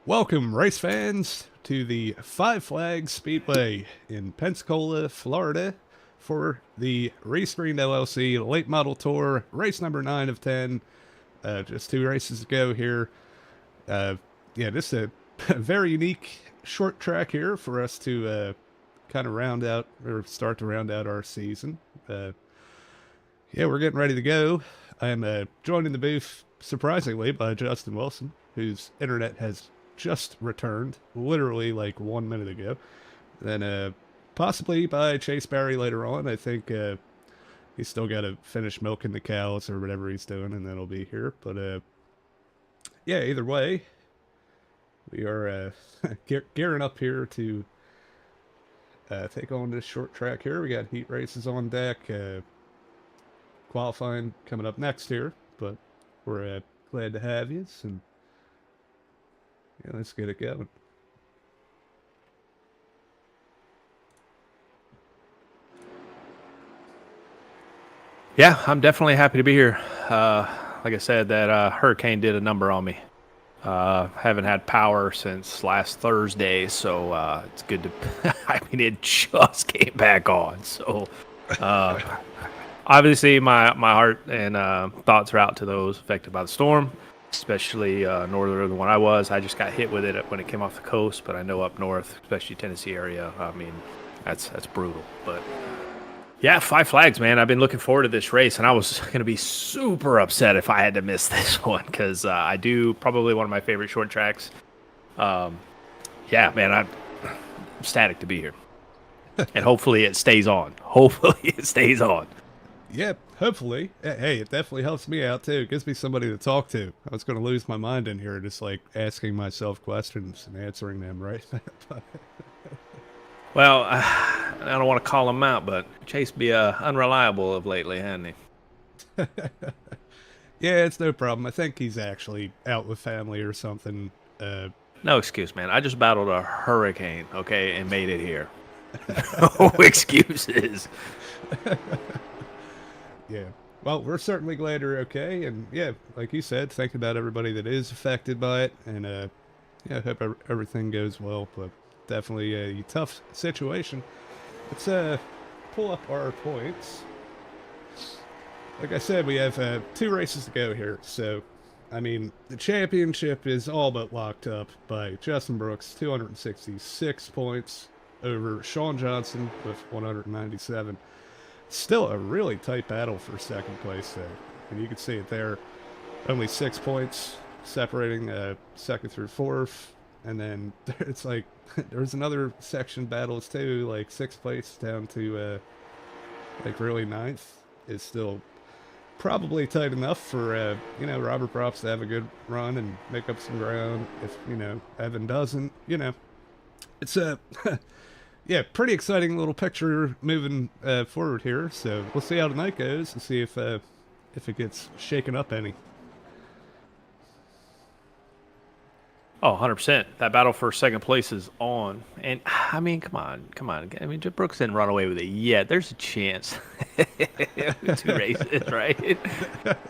Welcome, race fans, to the Five Flags Speedway in Pensacola, Florida, for the Rescreened LLC Late Model Tour, race number 9 of 10. Just 2 races to go here. Uh, yeah, just a very unique short track here for us to kind of round out, or start to round out our season. Yeah, we're getting ready to go. I'm joined in the booth, surprisingly, by Justin Wilson, whose internet has just returned, literally like 1 minute ago. Then possibly by Chase Barry later on. I think he's still got to finish milking the cows or whatever he's doing, and then he'll be here. But yeah, either way, we are gearing up here to take on this short track here. We got heat races on deck. Qualifying coming up next here, but we're glad to have you, and yeah, let's get it going. Yeah, I'm definitely happy to be here. Like I said, that hurricane did a number on me. Haven't had power since last Thursday, so it's good to. I mean, it just came back on. So, uh, obviously, my heart and thoughts are out to those affected by the storm, especially northern than when I was. I just got hit with it when it came off the coast, but I know up north, especially Tennessee area, I mean, that's brutal. But yeah, Five Flags, man. I've been looking forward to this race, and I was going to be super upset if I had to miss this one because I do probably one of my favorite short tracks. Yeah, man, I'm ecstatic to be here, and hopefully it stays on. Hopefully it stays on. Yeah, hopefully. Hey, it definitely helps me out too. It gives me somebody to talk to. I was going to lose my mind in here, just like asking myself questions and answering them, right? Well, I don't want to call him out, but Chase be unreliable of lately, hasn't he? Yeah, it's no problem. I think he's actually out with family or something. No excuse, man. I just battled a hurricane, okay, and made it here. No excuses. Yeah. Well, we're certainly glad you're okay, and yeah, like you said, think about everybody that is affected by it, and yeah, hope everything goes well. But definitely a tough situation. Let's pull up our points. Like I said, we have 2 races to go here, so I mean the championship is all but locked up by Justin Brooks, 266 points over Sean Johnson with 197. Still a really tight battle for second place there, and you can see it there. Only 6 points separating second through fourth, and then it's like there's another section battles too, like sixth place down to like really ninth is still probably tight enough for Robert Props to have a good run and make up some ground. If Evan doesn't, it's a yeah, pretty exciting little picture moving forward here. So we'll see how tonight goes and see if it gets shaken up any. Oh, 100%. That battle for second place is on. And, I mean, come on. I mean, Brooks didn't run away with it yet. There's a chance. 2 races, right?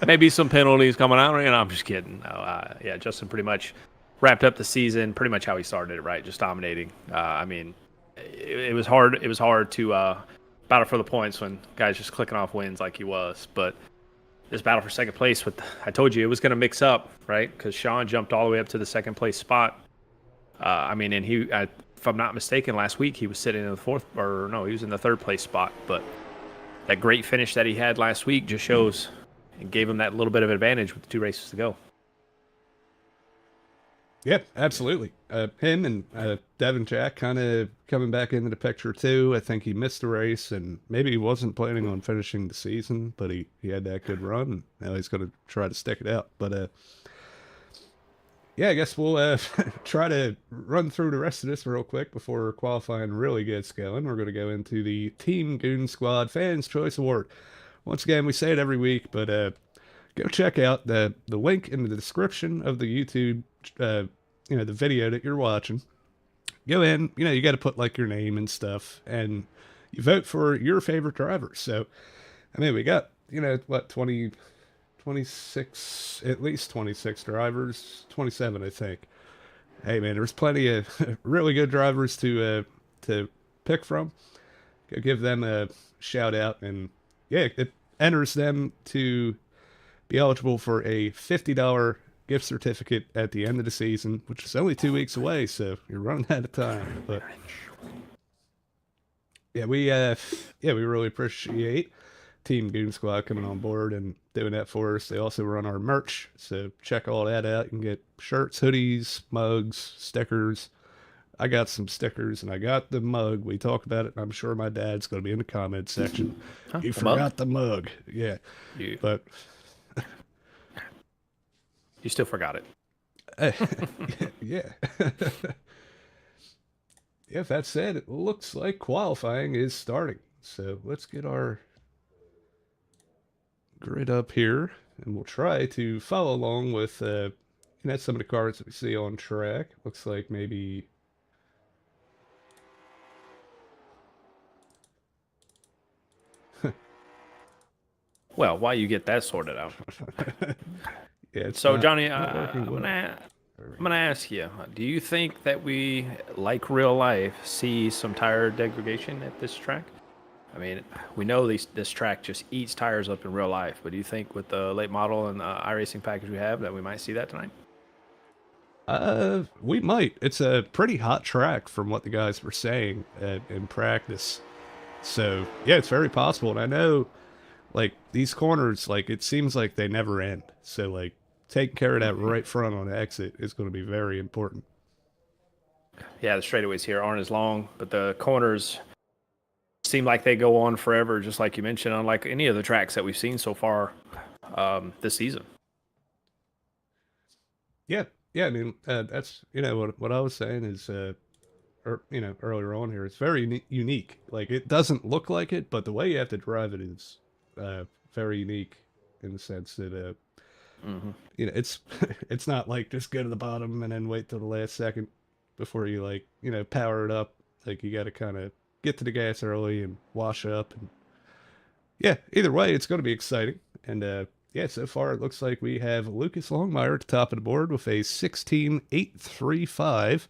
Maybe some penalties coming out. I'm just kidding. No, yeah, Justin pretty much wrapped up the season pretty much how he started it, right? Just dominating. I mean, it was hard. It was hard to battle for the points when guys just clicking off wins like he was. But this battle for second place, I told you it was going to mix up, right? Because Sean jumped all the way up to the second place spot. I mean, and if I'm not mistaken, last week he was sitting in the he was in the third place spot. But that great finish that he had last week just shows and gave him that little bit of advantage with the 2 races to go. Yeah, absolutely. Him and Devin Jack kind of coming back into the picture too. I think he missed the race, and maybe he wasn't planning on finishing the season, but he had that good run, and now he's going to try to stick it out. But yeah, I guess we'll try to run through the rest of this real quick before qualifying really gets going. We're going to go into the Team Goon Squad Fans Choice Award. Once again, we say it every week, but go check out the link in the description of the YouTube, the video that you're watching. Go in, you got to put like your name and stuff, and you vote for your favorite driver. So, I mean, we got, what, 26, at least 26 drivers, 27, I think. Hey man, there's plenty of really good drivers to pick from. Go give them a shout out, and yeah, it enters them to be eligible for a $50 gift certificate at the end of the season, which is only 2 weeks away, so you're running out of time. But yeah, we really appreciate Team Goon Squad coming on board and doing that for us. They also run our merch, so check all that out. You can get shirts, hoodies, mugs, stickers. I got some stickers and I got the mug. We talked about it, and I'm sure my dad's going to be in the comment section. Huh? You The mug? forgot the mug. Yeah. You But you still forgot it. yeah. If that said, it looks like qualifying is starting. So let's get our grid up here, and we'll try to follow along with some of the cars that we see on track. Looks like maybe Well, while you get that sorted out. yeah, it's So, Johnny, not working I'm well. gonna ask you: do you think that we, like real life, see some tire degradation at this track? I mean, we know this track just eats tires up in real life, but do you think with the late model and the iRacing package we have that we might see that tonight? We might. It's a pretty hot track from what the guys were saying in practice. So yeah, it's very possible. And I know, like these corners, like it seems like they never end. So like taking care of that right front on the exit is going to be very important. Yeah, the straightaways here aren't as long, but the corners seem like they go on forever, just like you mentioned, unlike any of the tracks that we've seen so far this season. Yeah, yeah. I mean, that's what I was saying is, earlier on here, it's very unique. Like it doesn't look like it, but the way you have to drive it is very unique in the sense that it's it's not like just go to the bottom and then wait till the last second before you power it up. Like you got to kind of get to the gas early and wash up. And yeah, either way, it's going to be exciting. And yeah, so far it looks like we have Lucas Longmire at the top of the board with a 16.835.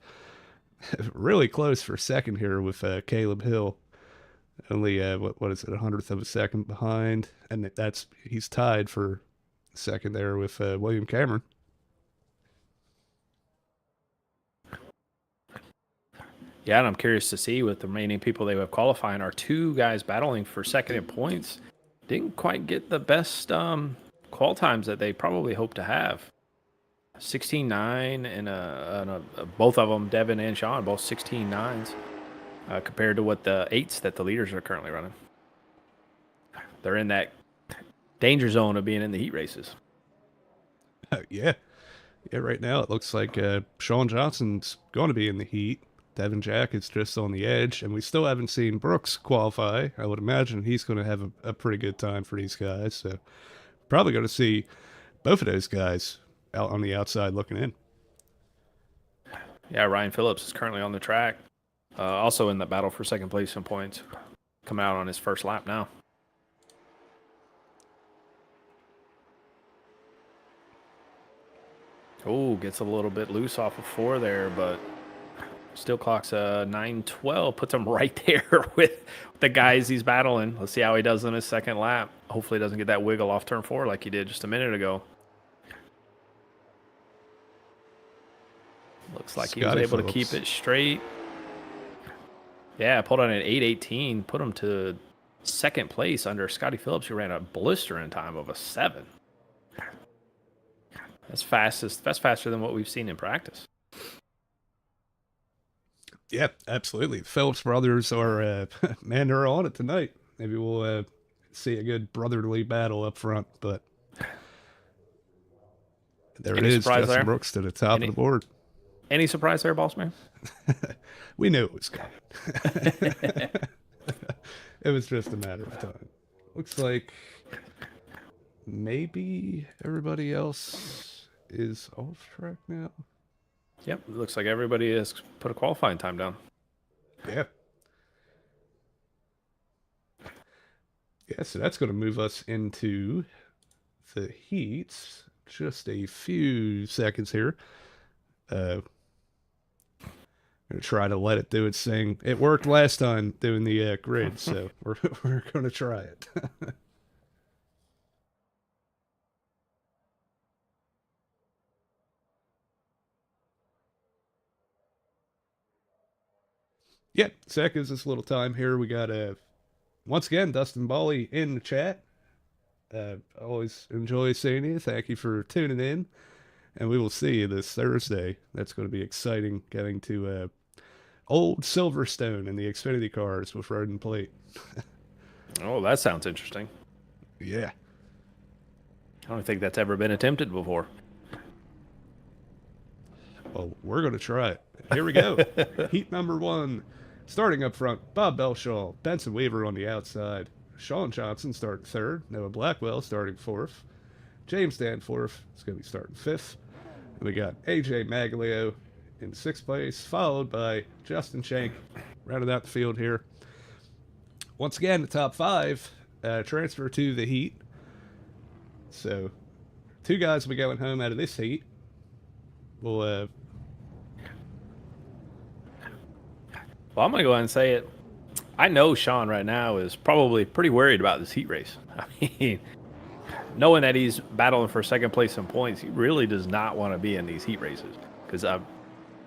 Really close for second here with Caleb Hill. Only what is it, 100th of a second behind, and he's tied for second there with William Cameron. Yeah, and I'm curious to see with the remaining people they have qualifying, our two guys battling for second in points didn't quite get the best qual times that they probably hope to have. 16.9 and both of them, Devin and Sean, both 16.9s compared to what the 8s that the leaders are currently running. They're in that danger zone of being in the heat races. Yeah. Yeah, right now it looks like Sean Johnson's going to be in the heat. Devin Jack is just on the edge, and we still haven't seen Brooks qualify. I would imagine he's going to have a pretty good time for these guys. So probably going to see both of those guys out on the outside looking in. Yeah, Ryan Phillips is currently on the track, also in the battle for second place in points, coming out on his first lap now. Oh, gets a little bit loose off of 4 there, but still clocks a 9:12, puts him right there with the guys he's battling. Let's see how he does on his second lap. Hopefully he doesn't get that wiggle off turn 4 like he did just a minute ago. Looks like he was able to keep it straight. Yeah, pulled on an 8:18, put him to second place under Scotty Phillips, who ran a blistering time of a 7. That's fastest. That's faster than what we've seen in practice. Yeah, absolutely. The Phillips brothers are man, they're on it tonight. Maybe we'll see a good brotherly battle up front. But there it is, Justin Brooks to the top of the board. Any surprise there, boss man? We knew it was coming. It was just a matter of time. Looks like maybe everybody else is off track now. Yep, it looks like everybody has put a qualifying time down. Yeah. Yeah, so that's going to move us into the heats. Just a few seconds here. Gonna try to let it do its thing. It worked last time doing the grid, so we're gonna try it. Yeah, so that gives us a little time here. We got once again Dustin Bally in the chat. Always enjoy seeing you. Thank you for tuning in, and we will see you this Thursday. That's going to be exciting. Getting to Old Silverstone in the Xfinity cars with road and plate. Oh, that sounds interesting. Yeah. I don't think that's ever been attempted before. Well, we're going to try it. Here we go. Heat number 1. Starting up front, Bob Belshaw, Benson Weaver on the outside. Sean Johnson starting 3rd. Noah Blackwell starting 4th. James Danforth is going to be starting 5th. And we got AJ Maglio in 6th place, followed by Justin Shank, rounding out the field here. Once again, the top 5 transfer to the heat. So, 2 guys will be going home out of this heat. We'll Well, I'm going to go ahead and say it. I know Sean right now is probably pretty worried about this heat race. I mean, knowing that he's battling for 2nd place in points, he really does not want to be in these heat races. Because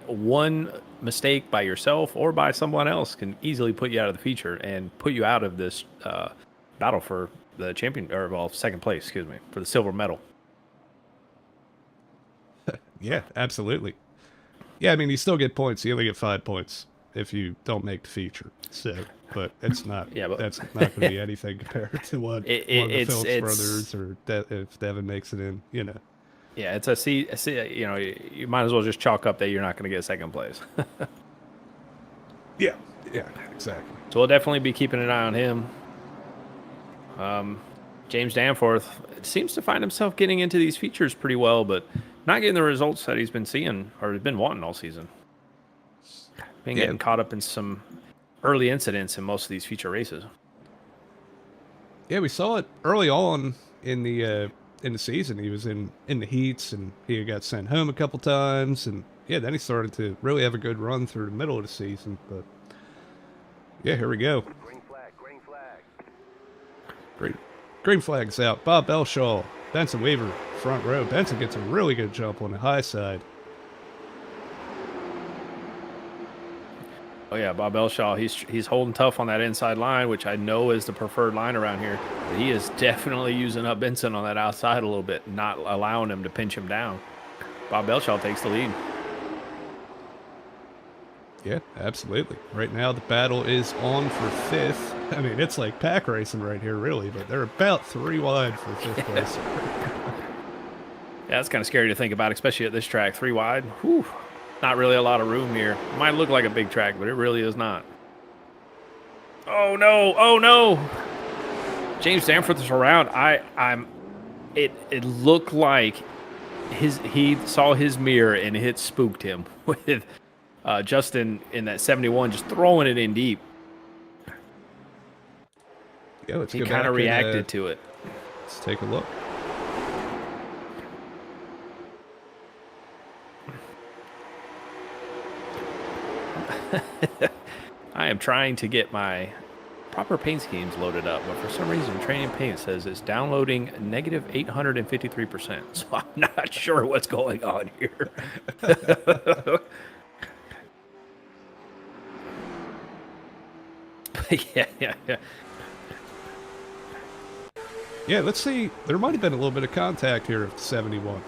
one mistake by yourself or by someone else can easily put you out of the feature and put you out of this battle for the champion, or well, 2nd place, excuse me, for the silver medal. Yeah, absolutely. Yeah, I mean, you still get points. You only get 5 points if you don't make the feature. So, but it's not. Yeah, but that's not going to be anything compared to what one of the Phillips brothers or if Devin makes it in. You know. Yeah, it's a C. You know, you might as well just chalk up that you're not going to get 2nd place. Yeah. Yeah. Exactly. So we'll definitely be keeping an eye on him. James Danforth seems to find himself getting into these features pretty well, but not getting the results that he's been seeing or has been wanting all season. Been getting caught up in some early incidents in most of these feature races. Yeah, we saw it early on in the season. He was in the heats, and he got sent home a couple times, and yeah, then he started to really have a good run through the middle of the season. But yeah, here we go. Green flag, green flag. Green flag's out. Bob Belshaw, Benson Weaver, front row. Benson gets a really good jump on the high side. Oh yeah, Bob Belshaw, he's holding tough on that inside line, which I know is the preferred line around here. But he is definitely using up Benson on that outside a little bit, not allowing him to pinch him down. Bob Belshaw takes the lead. Yeah, absolutely. Right now the battle is on for 5th. I mean, it's like pack racing right here, really, but they're about 3 wide for 5th place. Yeah, that's kind of scary to think about, especially at this track. 3 wide. Whew. Not really a lot of room here. It might look like a big track, but it really is not. Oh no! Oh no! James Danforth is around. It looked like he saw his mirror and it spooked him with Justin in that 71 just throwing it in deep. Yeah, he kind of reacted to it. Let's take a look. I am trying to get my proper paint schemes loaded up, but for some reason Training Paint says it's downloading negative 853%, so I'm not sure what's going on here. yeah. Yeah, let's see. There might have been a little bit of contact here at 71.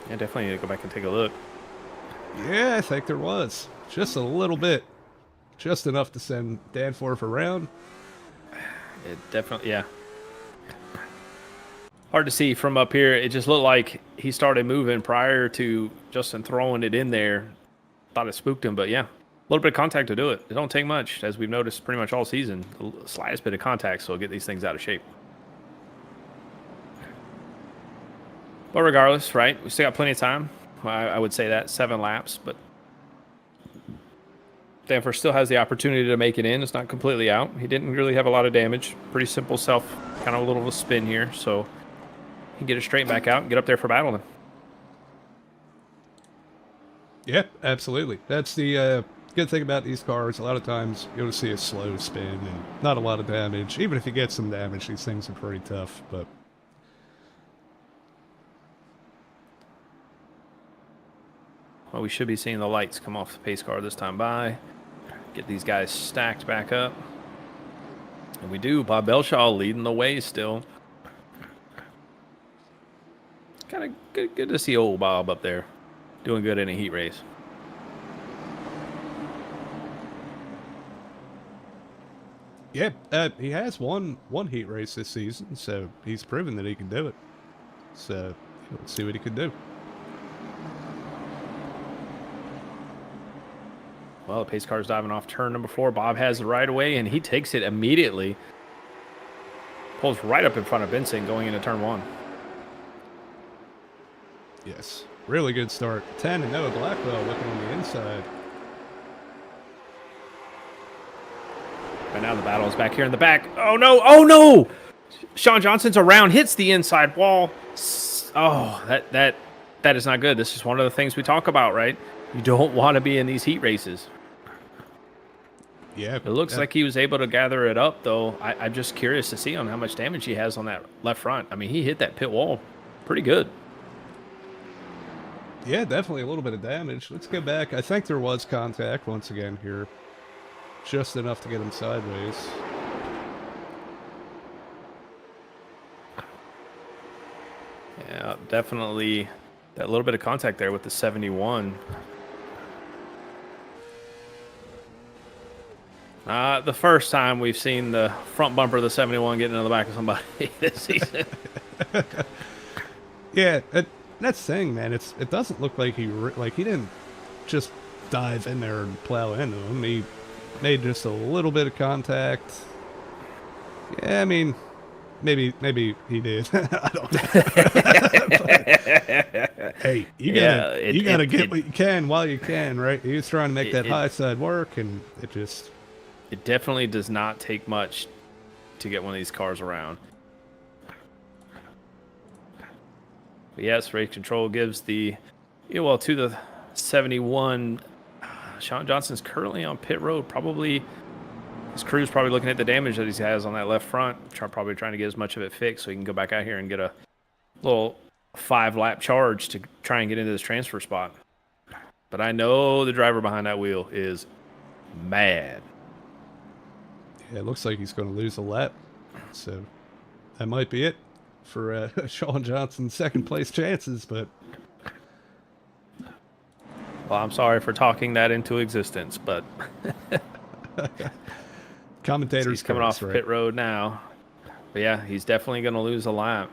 Yeah, definitely need to go back and take a look. Yeah, I think there was. Just a little bit. Just enough to send Danforth around. It definitely, yeah. Hard to see from up here. It just looked like he started moving prior to Justin throwing it in there. Thought it spooked him, but yeah. A little bit of contact to do it. It don't take much, as we've noticed pretty much all season. The slightest bit of contact, so get these things out of shape. But regardless, right? We still got plenty of time. I would say that 7 laps, but Danforth still has the opportunity to make it in. It's not completely out. He didn't really have a lot of damage. Pretty simple kind of a little spin here. So he can get it straightened back out and get up there for battling. Yeah, absolutely. That's the good thing about these cars. A lot of times you'll see a slow spin and not a lot of damage. Even if you get some damage, these things are pretty tough. But well, we should be seeing the lights come off the pace car this time by. Get these guys stacked back up. And we do. Bob Belshaw leading the way still. Kind of good to see old Bob up there doing good in a heat race. yeah, he has won one heat race this season, so he's proven that he can do it. So let's see what he can do. Well, the pace car's diving off turn number 4. Bob has the right away, and he takes it immediately. Pulls right up in front of Benson going into turn 1. Yes, really good start. 10 and Noah Blackwell looking on the inside. But now the battle is back here in the back. Oh, no. Oh, no. Sean Johnson's around, hits the inside wall. Oh, that is not good. This is one of the things we talk about, right? You don't want to be in these heat races. Yeah. It looks like he was able to gather it up, though. I'm just curious to see on how much damage he has on that left front. I mean, he hit that pit wall pretty good. Yeah, definitely a little bit of damage. Let's go back. I think there was contact once again here. Just enough to get him sideways. Yeah, definitely that little bit of contact there with the 71. The first time we've seen the front bumper of the 71 getting into the back of somebody this season. Yeah, that's the thing, man. It doesn't look like he didn't just dive in there and plow into him. He made just a little bit of contact. Yeah, I mean, maybe he did. I don't know. Hey, you gotta get what you can while you can, right? He was trying to make that high side work, and it definitely does not take much to get one of these cars around. But yes, race control gives to the 71. Sean Johnson's currently on pit road. Probably his crew's probably looking at the damage that he has on that left front. Probably trying to get as much of it fixed so he can go back out here and get a little 5-lap charge to try and get into this transfer spot. But I know the driver behind that wheel is mad. Yeah, it looks like he's going to lose a lap. So that might be it for Sean Johnson's second place chances. But well, I'm sorry for talking that into existence, but commentators, he's coming off pit road now. But yeah, he's definitely going to lose a lap.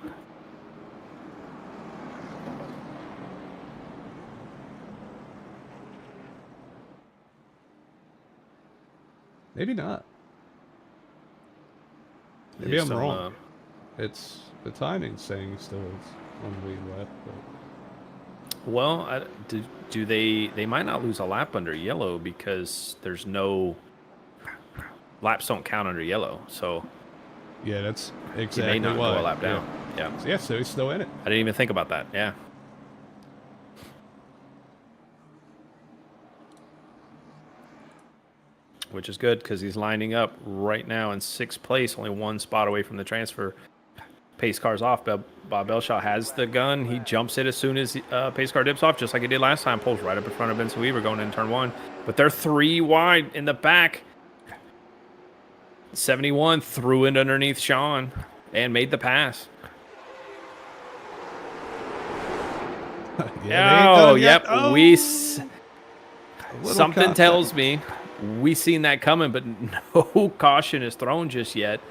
Maybe not. Maybe I'm wrong. It's the timing saying still is on the lead lap. But... well, do they might not lose a lap under yellow because there's no laps don't count under yellow. So yeah, that's exactly he may not why. go a lap down. Yeah, so he's still in it. I didn't even think about that. Yeah. Which is good because he's lining up right now in 6th place, only 1 spot away from the transfer. Pace car's off. Bob Belshaw has the gun. He jumps it as soon as pace car dips off, just like he did last time. Pulls right up in front of Benson Weaver going into turn 1. But they're 3 wide in the back. 71 threw it underneath Sean and made the pass. Yep. Oh, Something tells me we seen that coming, but no caution is thrown just yet.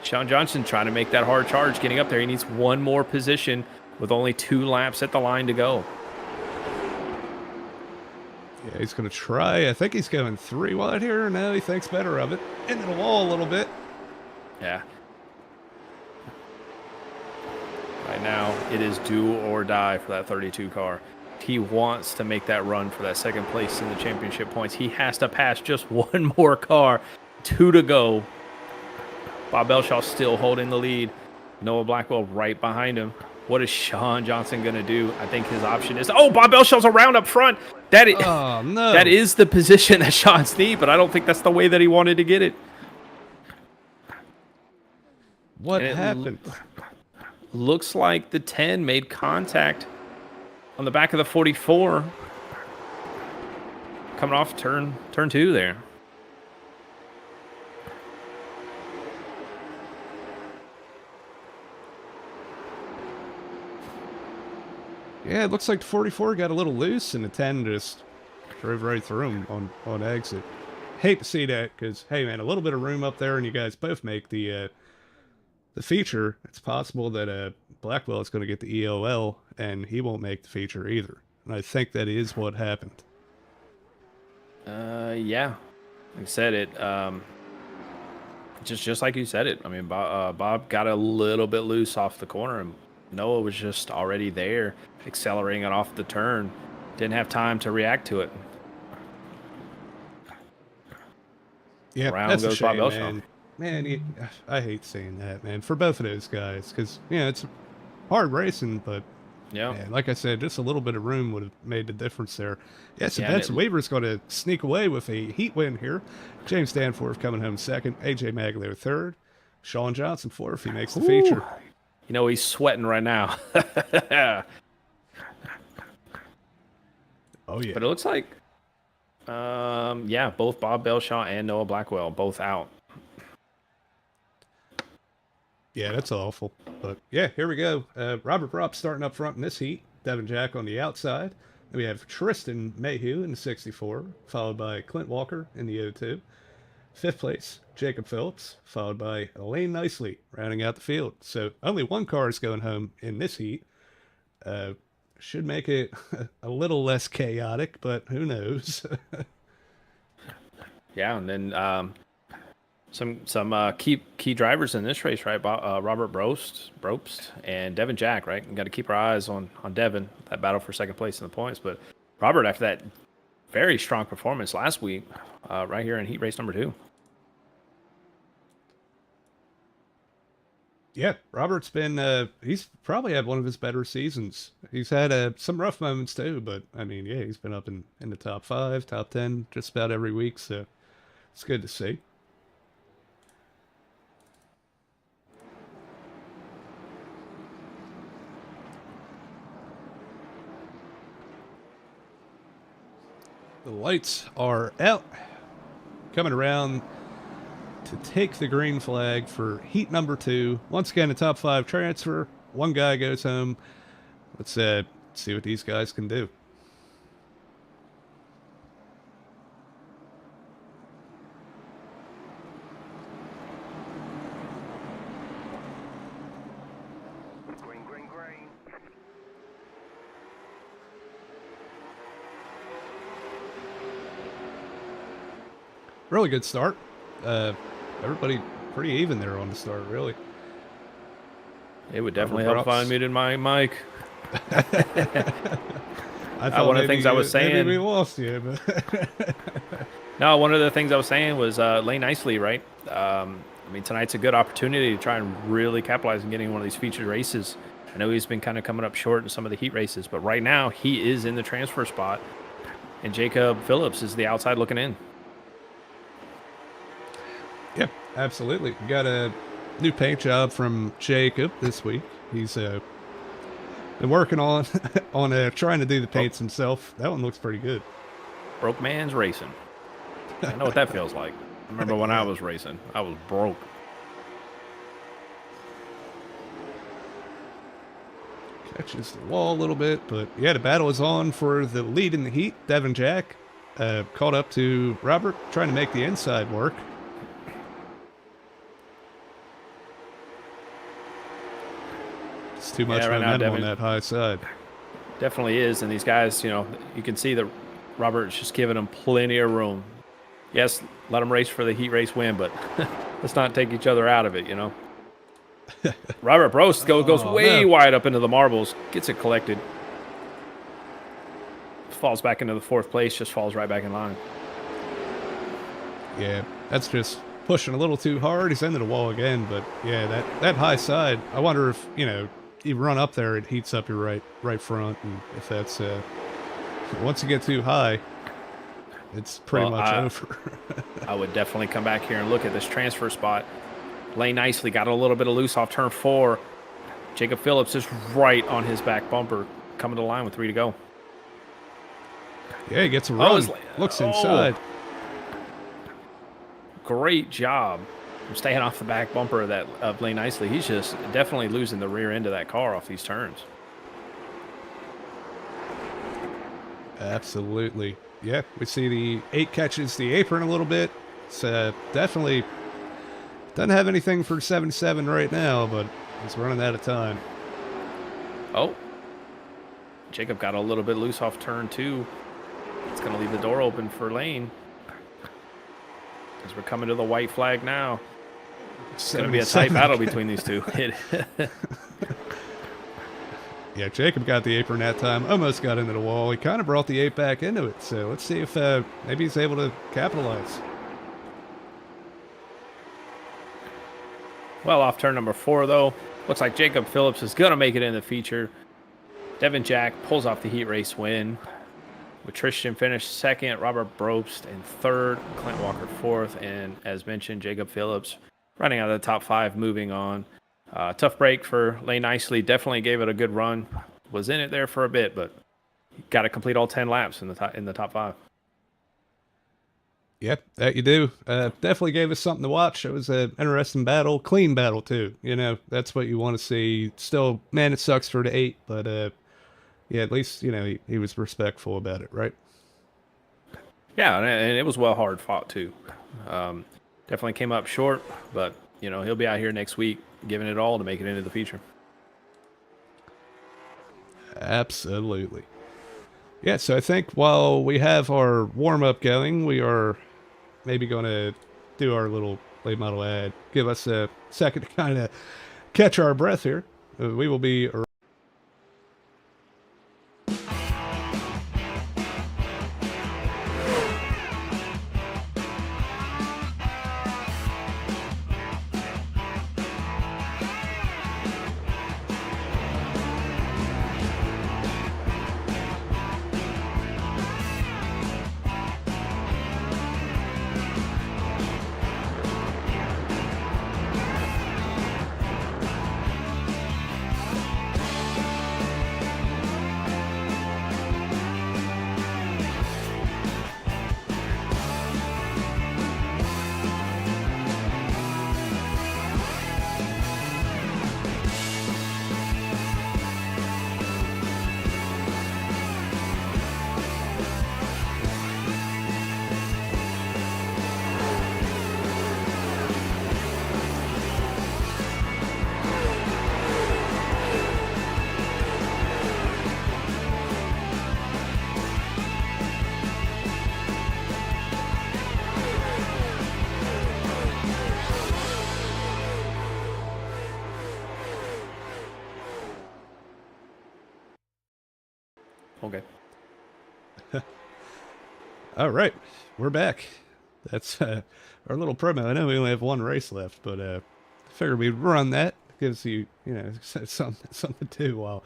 Sean Johnson trying to make that hard charge, getting up there. He needs 1 more position with only 2 laps at the line to go. Yeah, he's going to try. I think he's going 3 wide here. Now he thinks better of it. Into the wall a little bit. Yeah. Right now, it is do or die for that 32 car. He wants to make that run for that 2nd place in the championship points. He has to pass just 1 more car. 2 to go. Bob Belshaw still holding the lead. Noah Blackwell right behind him. What is Sean Johnson going to do? I think his option is, oh, Bob Belshaw's around up front. Oh, no. That is the position that Sean's need, but I don't think that's the way that he wanted to get it. What happened? Looks like the 10 made contact on the back of the 44. Coming off turn 2 there. Yeah, it looks like the 44 got a little loose, and the 10 just drove right through him on exit. Hate to see that, because, hey, man, a little bit of room up there, and you guys both make the feature. It's possible that Blackwell is going to get the EOL, and he won't make the feature either. And I think that is what happened. Yeah. Like I said, it just like you said it. I mean, Bob got a little bit loose off the corner, and Noah was just already there, accelerating it off the turn. Didn't have time to react to it. Yeah, Round that's goes a shame, Bob man. Man, I hate saying that, man, for both of those guys, because, you know, it's hard racing, but, yeah, man, like I said, just a little bit of room would have made the difference there. Yes, Yeah, Benson Weaver's going to sneak away with a heat win here. James Danforth coming home second, AJ Maglio third, Sean Johnson fourth. He makes the feature. You know, he's sweating right now. Oh, yeah. But it looks like, yeah, both Bob Belshaw and Noah Blackwell both out. Yeah, that's awful. But, yeah, here we go. Robert Bropp starting up front in this heat. Devin Jack on the outside. Then we have Tristan Mayhew in the 64, followed by Clint Walker in the 02. Fifth place, Jacob Phillips, followed by Elaine Nicely, rounding out the field. So only one car is going home in this heat. Should make it a little less chaotic, but who knows? Yeah, and then some key drivers in this race, right? Robert Probst and Devin Jack, right? We got to keep our eyes on Devin, that battle for second place in the points. But Robert, after that very strong performance last week, right here in heat race number 2. Yeah, Robert's been, he's probably had one of his better seasons. He's had some rough moments too, but I mean, yeah, he's been up in the top 5, top 10 just about every week, so it's good to see. The lights are out, coming around to take the green flag for heat number 2. Once again, a top 5 transfer. One guy goes home. Let's see what these guys can do. Green. Really good start. Everybody pretty even there on the start, really. It would definitely help if I unmuted my mic. I thought one of the things I was saying. Maybe we lost you, but No, one of the things I was saying was Lane Nicely, right? I mean, tonight's a good opportunity to try and really capitalize on getting one of these featured races. I know he's been kind of coming up short in some of the heat races, but right now he is in the transfer spot, and Jacob Phillips is the outside looking in. yeah, absolutely. We got a new paint job from Jacob this week. He's been working on trying to do the paints himself. That one looks pretty good. Broke man's racing. I know what that feels like. I remember when I was racing, I was broke. Catches the wall a little bit, but yeah, the battle is on for the lead in the heat. Devin Jack caught up to Robert, trying to make the inside work. It's too much momentum on that high side. Definitely is, and these guys, you know, you can see that Robert's just giving them plenty of room. Yes, let them race for the heat race win, but let's not take each other out of it, you know. Robert Probst goes way wide up into the marbles, gets it collected. Falls back into the 4th place, just falls right back in line. Yeah, that's just pushing a little too hard. He's into the wall again, but yeah, that high side, I wonder if, you know, you run up there, it heats up your right front, and if that's once you get too high, it's pretty much over. I would definitely come back here and look at this transfer spot. Lane nicely got a little bit of loose off turn 4. Jacob Phillips is right on his back bumper, coming to the line with 3 to go. Yeah, he gets a run. Looks inside. Great job from staying off the back bumper of Lane Nicely. He's just definitely losing the rear end of that car off these turns. Absolutely. Yeah, we see the 8 catches the apron a little bit. It's definitely doesn't have anything for 77 right now, but he's running out of time. Oh, Jacob got a little bit loose off turn 2. It's going to leave the door open for Lane. As we're coming to the white flag now. It's going to be a tight battle between these two. Yeah, Jacob got the apron that time. Almost got into the wall. He kind of brought the 8 back into it. So let's see if maybe he's able to capitalize. Well, off turn number 4, though. Looks like Jacob Phillips is going to make it in the feature. Devin Jack pulls off the heat race win. With Tristan finished 2nd, Robert Brobst in 3rd, Clint Walker 4th, and as mentioned, Jacob Phillips running out of the top 5, moving on. Tough break for Lane Nicely. Definitely gave it a good run. Was in it there for a bit, but got to complete all 10 laps in the top 5. Yep, that you do. Definitely gave us something to watch. It was an interesting battle, clean battle too. You know, that's what you want to see. Still, man, it sucks for the 8, but yeah, at least, you know, he was respectful about it, right? Yeah, and it was well hard fought, too. Definitely came up short, but, you know, he'll be out here next week giving it all to make it into the feature. Absolutely. Yeah, so I think while we have our warm-up going, we are maybe going to do our little late model ad. Give us a second to kind of catch our breath here. We will be... Okay. All right, we're back. That's our little promo. I know we only have 1 race left, but I figured we'd run that. Gives you, you know, something to do while,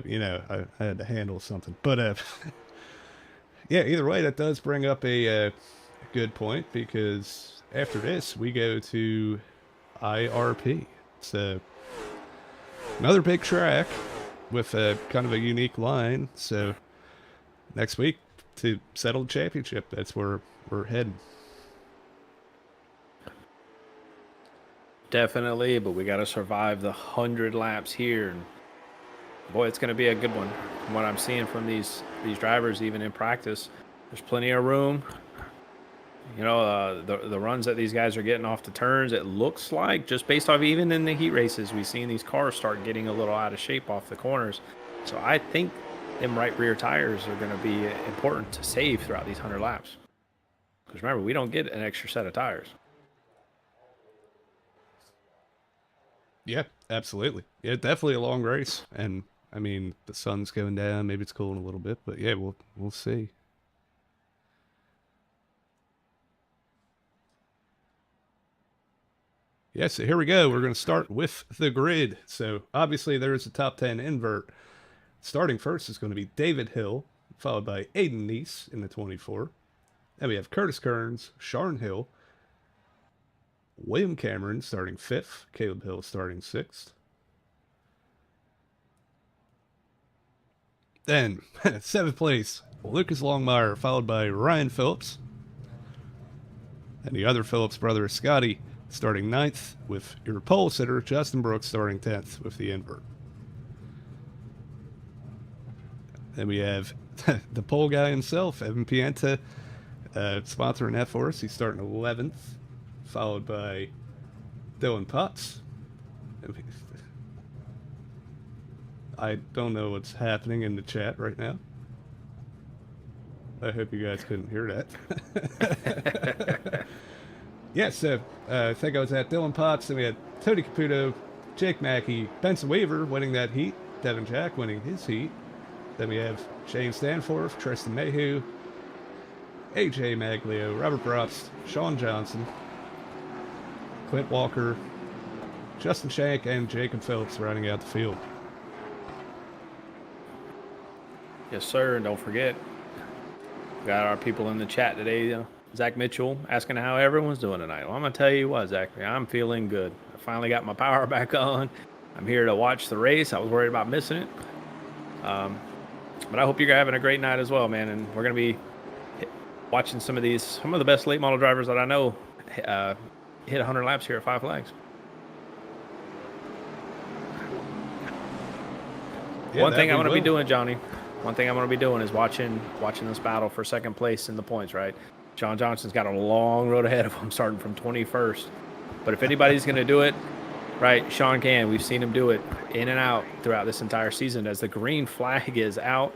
you know, I had to handle something. But yeah, either way, that does bring up a good point, because after this we go to IRP. It's another big track with a kind of a unique line. So next week, to settle the championship, that's where we're heading. Definitely, but we got to survive the 100 laps here. And boy, it's going to be a good one. From what I'm seeing from these drivers, even in practice, there's plenty of room. You know, the runs that these guys are getting off the turns, it looks like, just based off even in the heat races, we've seen these cars start getting a little out of shape off the corners. So I think them right rear tires are going to be important to save throughout these 100 laps. Because remember, we don't get an extra set of tires. Yeah, absolutely. Yeah, definitely a long race. And I mean, the sun's going down. Maybe it's cooling a little bit, but yeah, we'll see. Yeah, so here we go. We're going to start with the grid. So obviously there is a top 10 invert. Starting first is going to be David Hill, followed by Aiden Neese in the 24. Then we have Curtis Kearns, Sharon Hill, William Cameron starting 5th, Caleb Hill starting 6th. Then, 7th place, Lucas Longmire, followed by Ryan Phillips. And the other Phillips brother, Scotty, starting 9th, with your pole sitter, Justin Brooks, starting 10th with the invert. Then we have the pole guy himself, Evan Pienta, sponsoring that for us. He's starting 11th, followed by Dylan Potts. I don't know what's happening in the chat right now. I hope you guys couldn't hear that. Yeah, so I think I was at Dylan Potts, and we had Tony Caputo, Jake Mackey, Benson Weaver winning that heat, Devin Jack winning his heat. Then we have Shane Stanforth, Tristan Mayhew, AJ Maglio, Robert Probst, Sean Johnson, Clint Walker, Justin Shank, and Jacob Phillips rounding out the field. Yes, sir. And don't forget, we got our people in the chat today. Zach Mitchell asking how everyone's doing tonight. Well, I'm going to tell you what, Zach, I'm feeling good. I finally got my power back on. I'm here to watch the race. I was worried about missing it. But I hope you're having a great night as well, man. And we're going to be watching some of the best late model drivers that I know hit 100 laps here at Five Flags. Yeah, One thing I'm going to be doing, Johnny, one thing I'm going to be doing is watching this battle for second place in the points, right? John Johnson's got a long road ahead of him, starting from 21st. But if anybody's going to do it, right, Sean can. We've seen him do it in and out throughout this entire season as the green flag is out.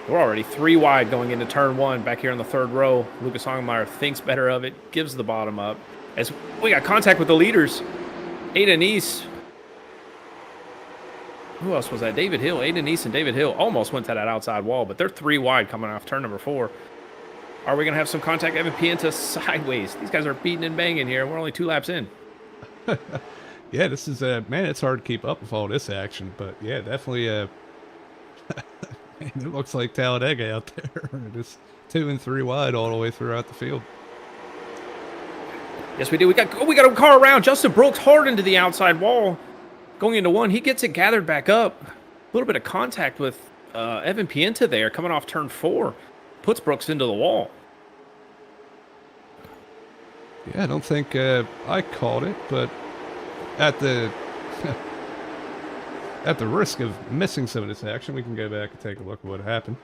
We're already 3 wide going into turn 1 back here in the 3rd row. Lucas Longmire thinks better of it, gives the bottom up. As we got contact with the leaders, Aiden East. Who else was that? David Hill. Aiden East and David Hill almost went to that outside wall, but they're 3 wide coming off turn number 4. Are we going to have some contact? Evan Pienta sideways. These guys are beating and banging here. We're only 2 laps in. Yeah, this is, man, it's hard to keep up with all this action, but yeah, definitely, man, it looks like Talladega out there. Just 2 and 3 wide all the way throughout the field. Yes, we do. We got a car around. Justin Brooks hard into the outside wall. Going into 1, he gets it gathered back up. A little bit of contact with Evan Pienta there coming off turn 4. Puts Brooks into the wall. Yeah, I don't think I called it, but at the at the risk of missing some of this action, we can go back and take a look at what happened.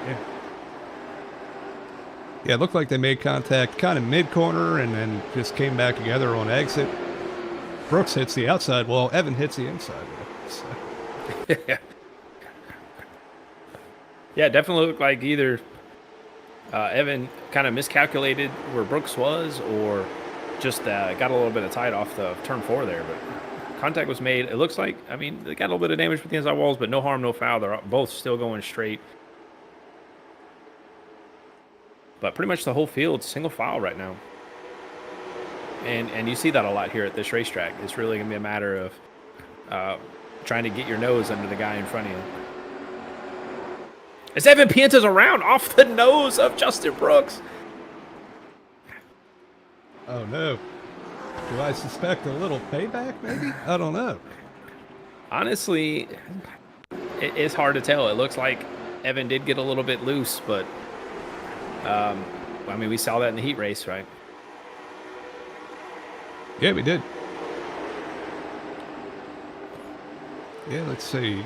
Yeah. Yeah, it looked like they made contact kind of mid-corner and then just came back together on exit. Brooks hits the outside wall. Evan hits the inside wall. So. Yeah, it definitely looked like either Evan kind of miscalculated where Brooks was or just got a little bit of tight off the turn 4 there. But contact was made. It looks like, I mean, they got a little bit of damage with the inside walls, but no harm, no foul. They're both still going straight. But pretty much the whole field's single file right now. And you see that a lot here at this racetrack. It's really going to be a matter of trying to get your nose under the guy in front of you. As Evan Pienta's around off the nose of Justin Brooks. Oh, no. Do I suspect a little payback, maybe? I don't know. Honestly, it's hard to tell. It looks like Evan did get a little bit loose, but I mean, we saw that in the heat race, right? Yeah, we did. Yeah, let's see.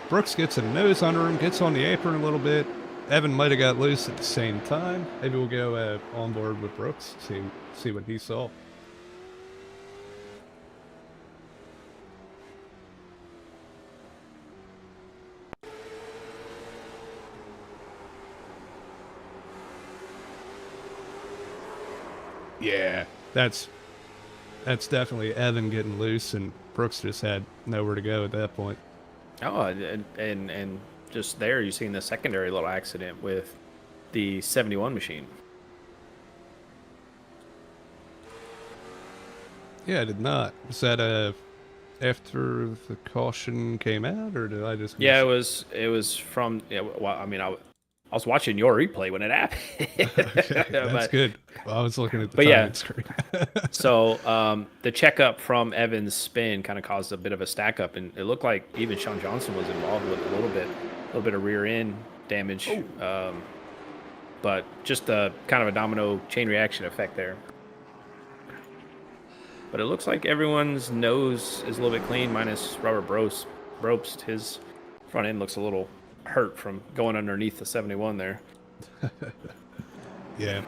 Brooks gets a nose under him, gets on the apron a little bit. Evan might have got loose at the same time. Maybe we'll go on board with Brooks, see what he saw. Yeah, that's definitely Evan getting loose, and Brooks just had nowhere to go at that point. Oh, and just there, you've seen the secondary little accident with the 71 machine. Yeah, I did not. Was that after the caution came out, or did I just miss Yeah, it? it was from. Yeah, well, I mean, I was watching your replay when it Okay, happened, that's good. Well, I was looking at the but yeah. timing screen. So the checkup from Evans' spin kind of caused a bit of a stack up, and it looked like even Sean Johnson was involved with a little bit of rear end damage, but just a kind of a domino chain reaction effect there. But it looks like everyone's nose is a little bit clean, minus Robert Brobst. His front end looks a little hurt from going underneath the 71 there. Yeah,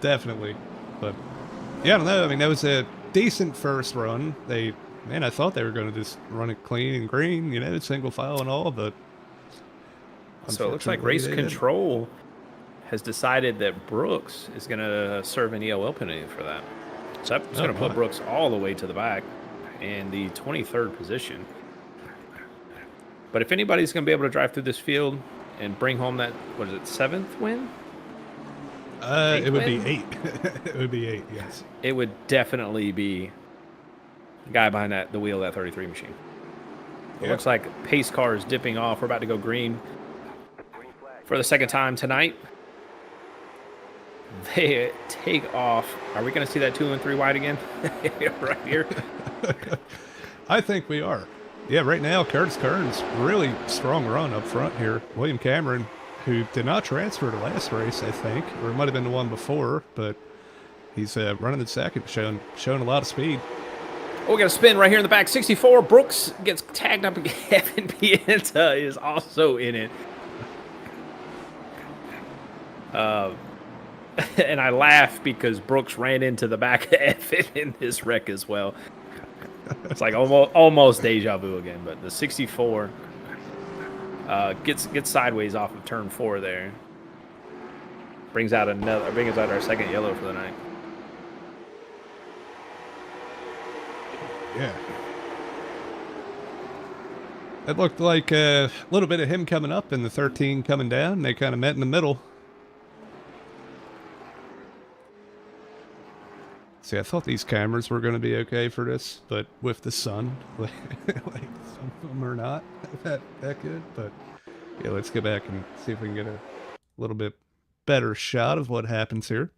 definitely. But yeah, I don't know. I mean, that was a decent first run. Man, I thought they were going to just run it clean and green, single file and all, but So it looks like unfortunately, race they didn't. control has decided that Brooks is going to serve an EOL penalty for that. So that's going to put my. Brooks all the way to the back in the 23rd position. But if anybody's going to be able to drive through this field and bring home that, what is it, 7th win? It would win? be 8. It would be 8, yes. It would definitely be the guy behind the wheel of that 33 machine. It looks like pace car is dipping off. We're about to go green for the second time tonight. They take off. Are we going to see that 2 and 3 wide again? Right here. I think we are. Yeah, right now, Curtis Kern's really strong run up front here. William Cameron, who did not transfer to last race, I think, or it might have been the one before, but he's running the second, showing a lot of speed. Oh, we got a spin right here in the back. 64. Brooks gets tagged up again. Evan Pienta is also in it. And I laugh because Brooks ran into the back of Evan in this wreck as well. It's like almost deja vu again. But the 64 gets sideways off of turn 4 there. Brings out our second yellow for the night. Yeah. It looked like a little bit of him coming up and the 13 coming down. They kind of met in the middle. See, I thought these cameras were going to be okay for this, but with the sun, like some of them are not that good. But yeah, let's go back and see if we can get a little bit better shot of what happens here.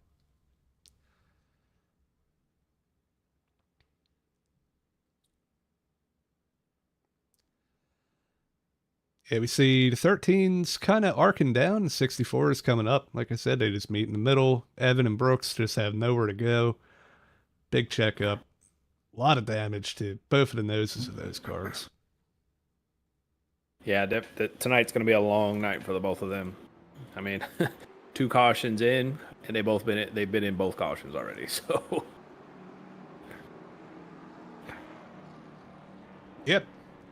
Yeah, we see the 13's kind of arcing down, and 64 is coming up. Like I said, they just meet in the middle. Evan and Brooks just have nowhere to go. Big checkup. A lot of damage to both of the noses of those cars. Yeah, tonight's going to be a long night for the both of them. I mean, 2 cautions in, and they've been in both cautions already. So. Yep.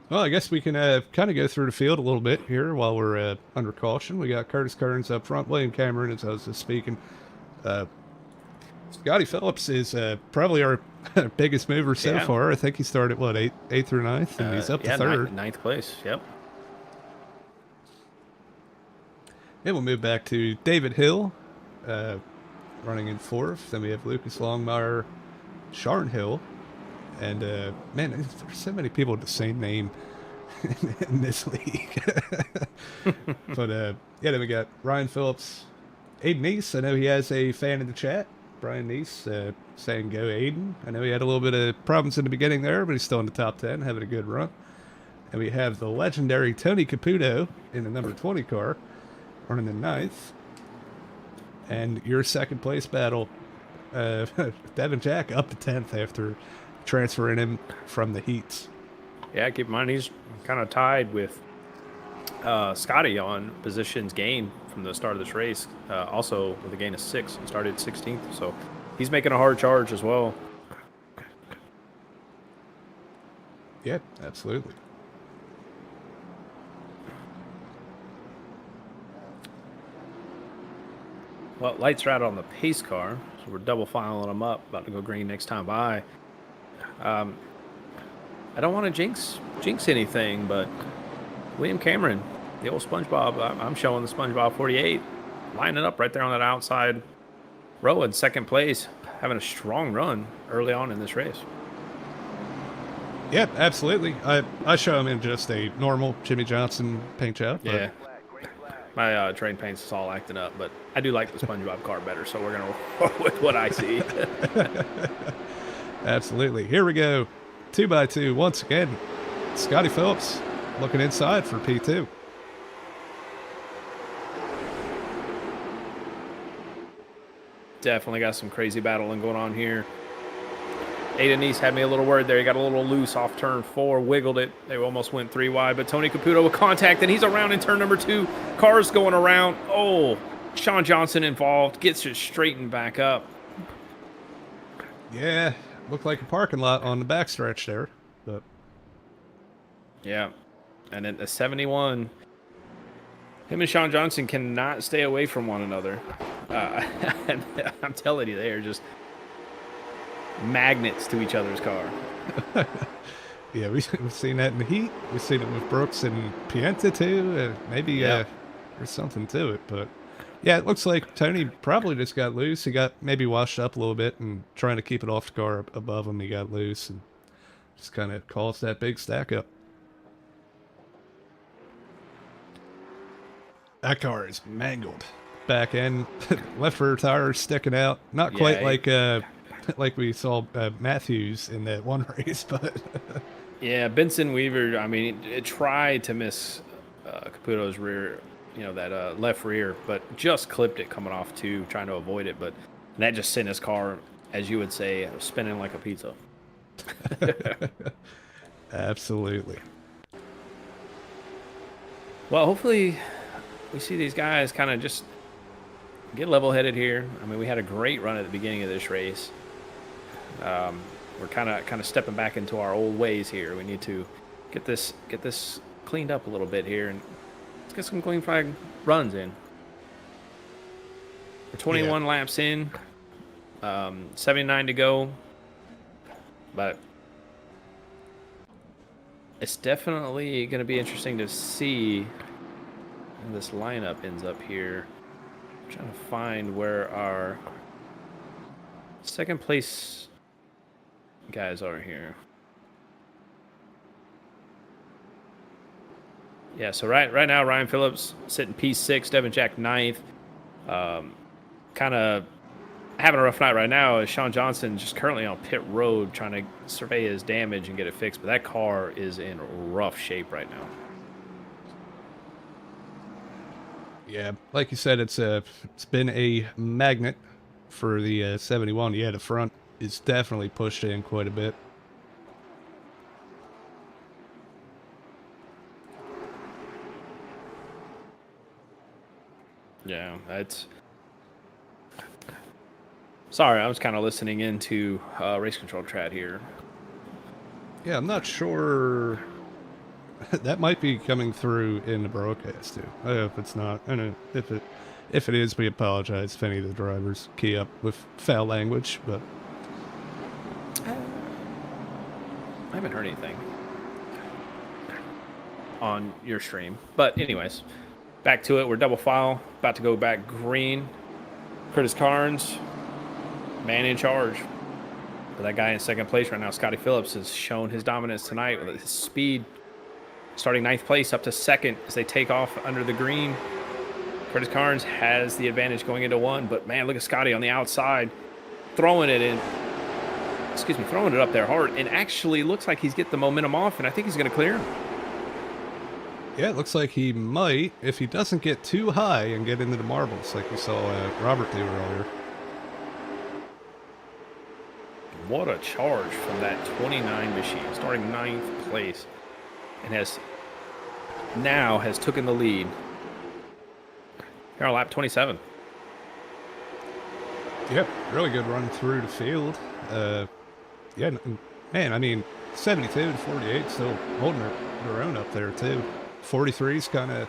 Well, I guess we can kind of go through the field a little bit here while we're under caution. We got Curtis Kearns up front, William Cameron, as I was just speaking. Scotty Phillips is probably our biggest mover so far. I think he started, what, 8th or 9th, and he's up to 3rd. Ninth place, yep. And we'll move back to David Hill, running in 4th. Then we have Lucas Longmire, Sharon Hill. And, man, there's so many people with the same name in this league. But, yeah, then we got Ryan Phillips, Aiden Neese. I know he has a fan in the chat, Brian Neese, saying go Aiden. I know he had a little bit of problems in the beginning there, but he's still in the top 10, having a good run. And we have the legendary Tony Caputo in the number 20 car, running in 9th. And your second place battle, Devin Jack up to 10th after transferring him from the heats. Yeah, keep in mind he's kind of tied with Scotty on positions gained from the start of this race, also with a gain of 6. He started 16th, so he's making a hard charge as well. Yeah, absolutely. Well, lights are out on the pace car, so we're double filing them up, about to go green next time by. I don't want to jinx anything, but William Cameron the old SpongeBob. I'm showing the SpongeBob 48 lining up right there on that outside row in second place, having a strong run early on in this race. Yeah, absolutely. I show him in just a normal Jimmy Johnson paint job. But Yeah. My train paint's is all acting up, but I do like the SpongeBob car better, so we're going to roll with what I see. absolutely. Here we go. 2x2 once again. Scotty Phillips looking inside for P2. Definitely got some crazy battling going on here. Aiden East had me a little worried there. He got a little loose off turn 4, wiggled it. They almost went 3 wide, but Tony Caputo with contact, and he's around in turn number 2. Cars going around. Oh, Sean Johnson involved. Gets it straightened back up. Yeah, looked like a parking lot on the backstretch there. But yeah, and at the 71, him and Sean Johnson cannot stay away from one another. I'm telling you, they are just magnets to each other's car. yeah, we've seen that in the heat. We've seen it with Brooks and Pienta too. Maybe there's something to it, but yeah, it looks like Tony probably just got loose. He got maybe washed up a little bit, and trying to keep it off the car above him, he got loose and just kind of caused that big stack up. That car is mangled. Back end, left rear tire sticking out. Not quite like we saw Matthews in that one race, but yeah, Benson Weaver. I mean, it tried to miss Caputo's rear, that left rear, but just clipped it coming off 2, trying to avoid it. But that just sent his car, as you would say, spinning like a pizza. Absolutely. Well, hopefully we see these guys kind of just get level-headed here. I mean, we had a great run at the beginning of this race. We're kind of stepping back into our old ways here. We need to get this cleaned up a little bit here, and let's get some clean flag runs in. We're 21 laps in, 79 to go, but it's definitely going to be interesting to see how this lineup ends up here. I'm trying to find where our second place guys are here. Yeah, so right now Ryan Phillips sitting P6, Devin Jack 9th. Kind of having a rough night right now is Sean Johnson just currently on pit road trying to survey his damage and get it fixed, but that car is in rough shape right now. Yeah, like you said, it's been a magnet for the 71. Yeah, the front is definitely pushed in quite a bit. Yeah, that's... Sorry, I was kind of listening into race control chat here. Yeah, I'm not sure. That might be coming through in the broadcast too. I hope it's not. I know if it is, we apologize if any of the drivers key up with foul language, but I haven't heard anything on your stream. But anyways, back to it. We're double file, about to go back green. Curtis Carnes, man in charge. But that guy in second place right now, Scotty Phillips, has shown his dominance tonight with his speed. Starting 9th place up to 2nd as they take off under the green. Curtis Carnes has the advantage going into 1, but man, look at Scotty on the outside, throwing it up there hard, and actually looks like he's getting the momentum off, and I think he's going to clear him. yeah, it looks like he might if he doesn't get too high and get into the marbles like we saw Robert do earlier. What a charge from that 29 machine, starting 9th place. And has taken the lead. Here on lap 27. Yep, really good run through the field. Yeah, man, I mean, 72 to 48 still holding their own up there too. 43's kind of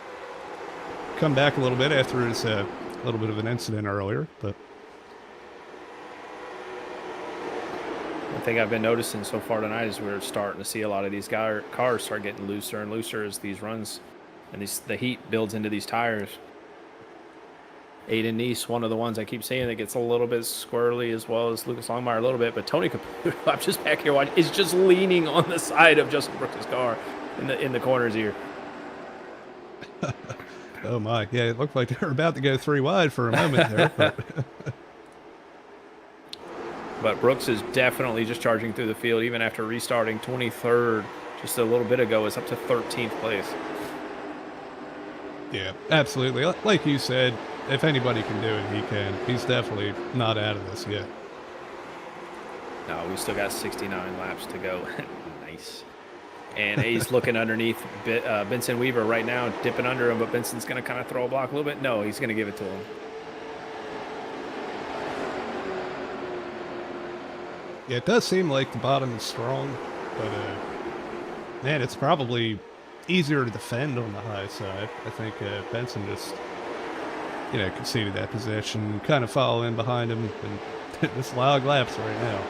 come back a little bit after his little bit of an incident earlier, but One thing I've been noticing so far tonight is we're starting to see a lot of these cars start getting looser and looser as these runs and the heat builds into these tires. Aiden Neese, one of the ones I keep seeing that gets a little bit squirrely, as well as Lucas Longmire a little bit. But Tony Caputo, I'm just back here watching, is just leaning on the side of Justin Brooks' car in the corners here. Oh my, yeah, it looked like they were about to go 3 wide for a moment there. But Brooks is definitely just charging through the field, even after restarting 23rd just a little bit ago. Is up to 13th place. Yeah, absolutely. Like you said, if anybody can do it, he can. He's definitely not out of this yet. No, we still got 69 laps to go. Nice. And he's looking underneath Benson Weaver right now, dipping under him, but Benson's going to kind of throw a block a little bit. No, he's going to give it to him. Yeah, it does seem like the bottom is strong, but man, it's probably easier to defend on the high side. I think Benson just, conceded that position, kind of follow in behind him, and just log laps right now.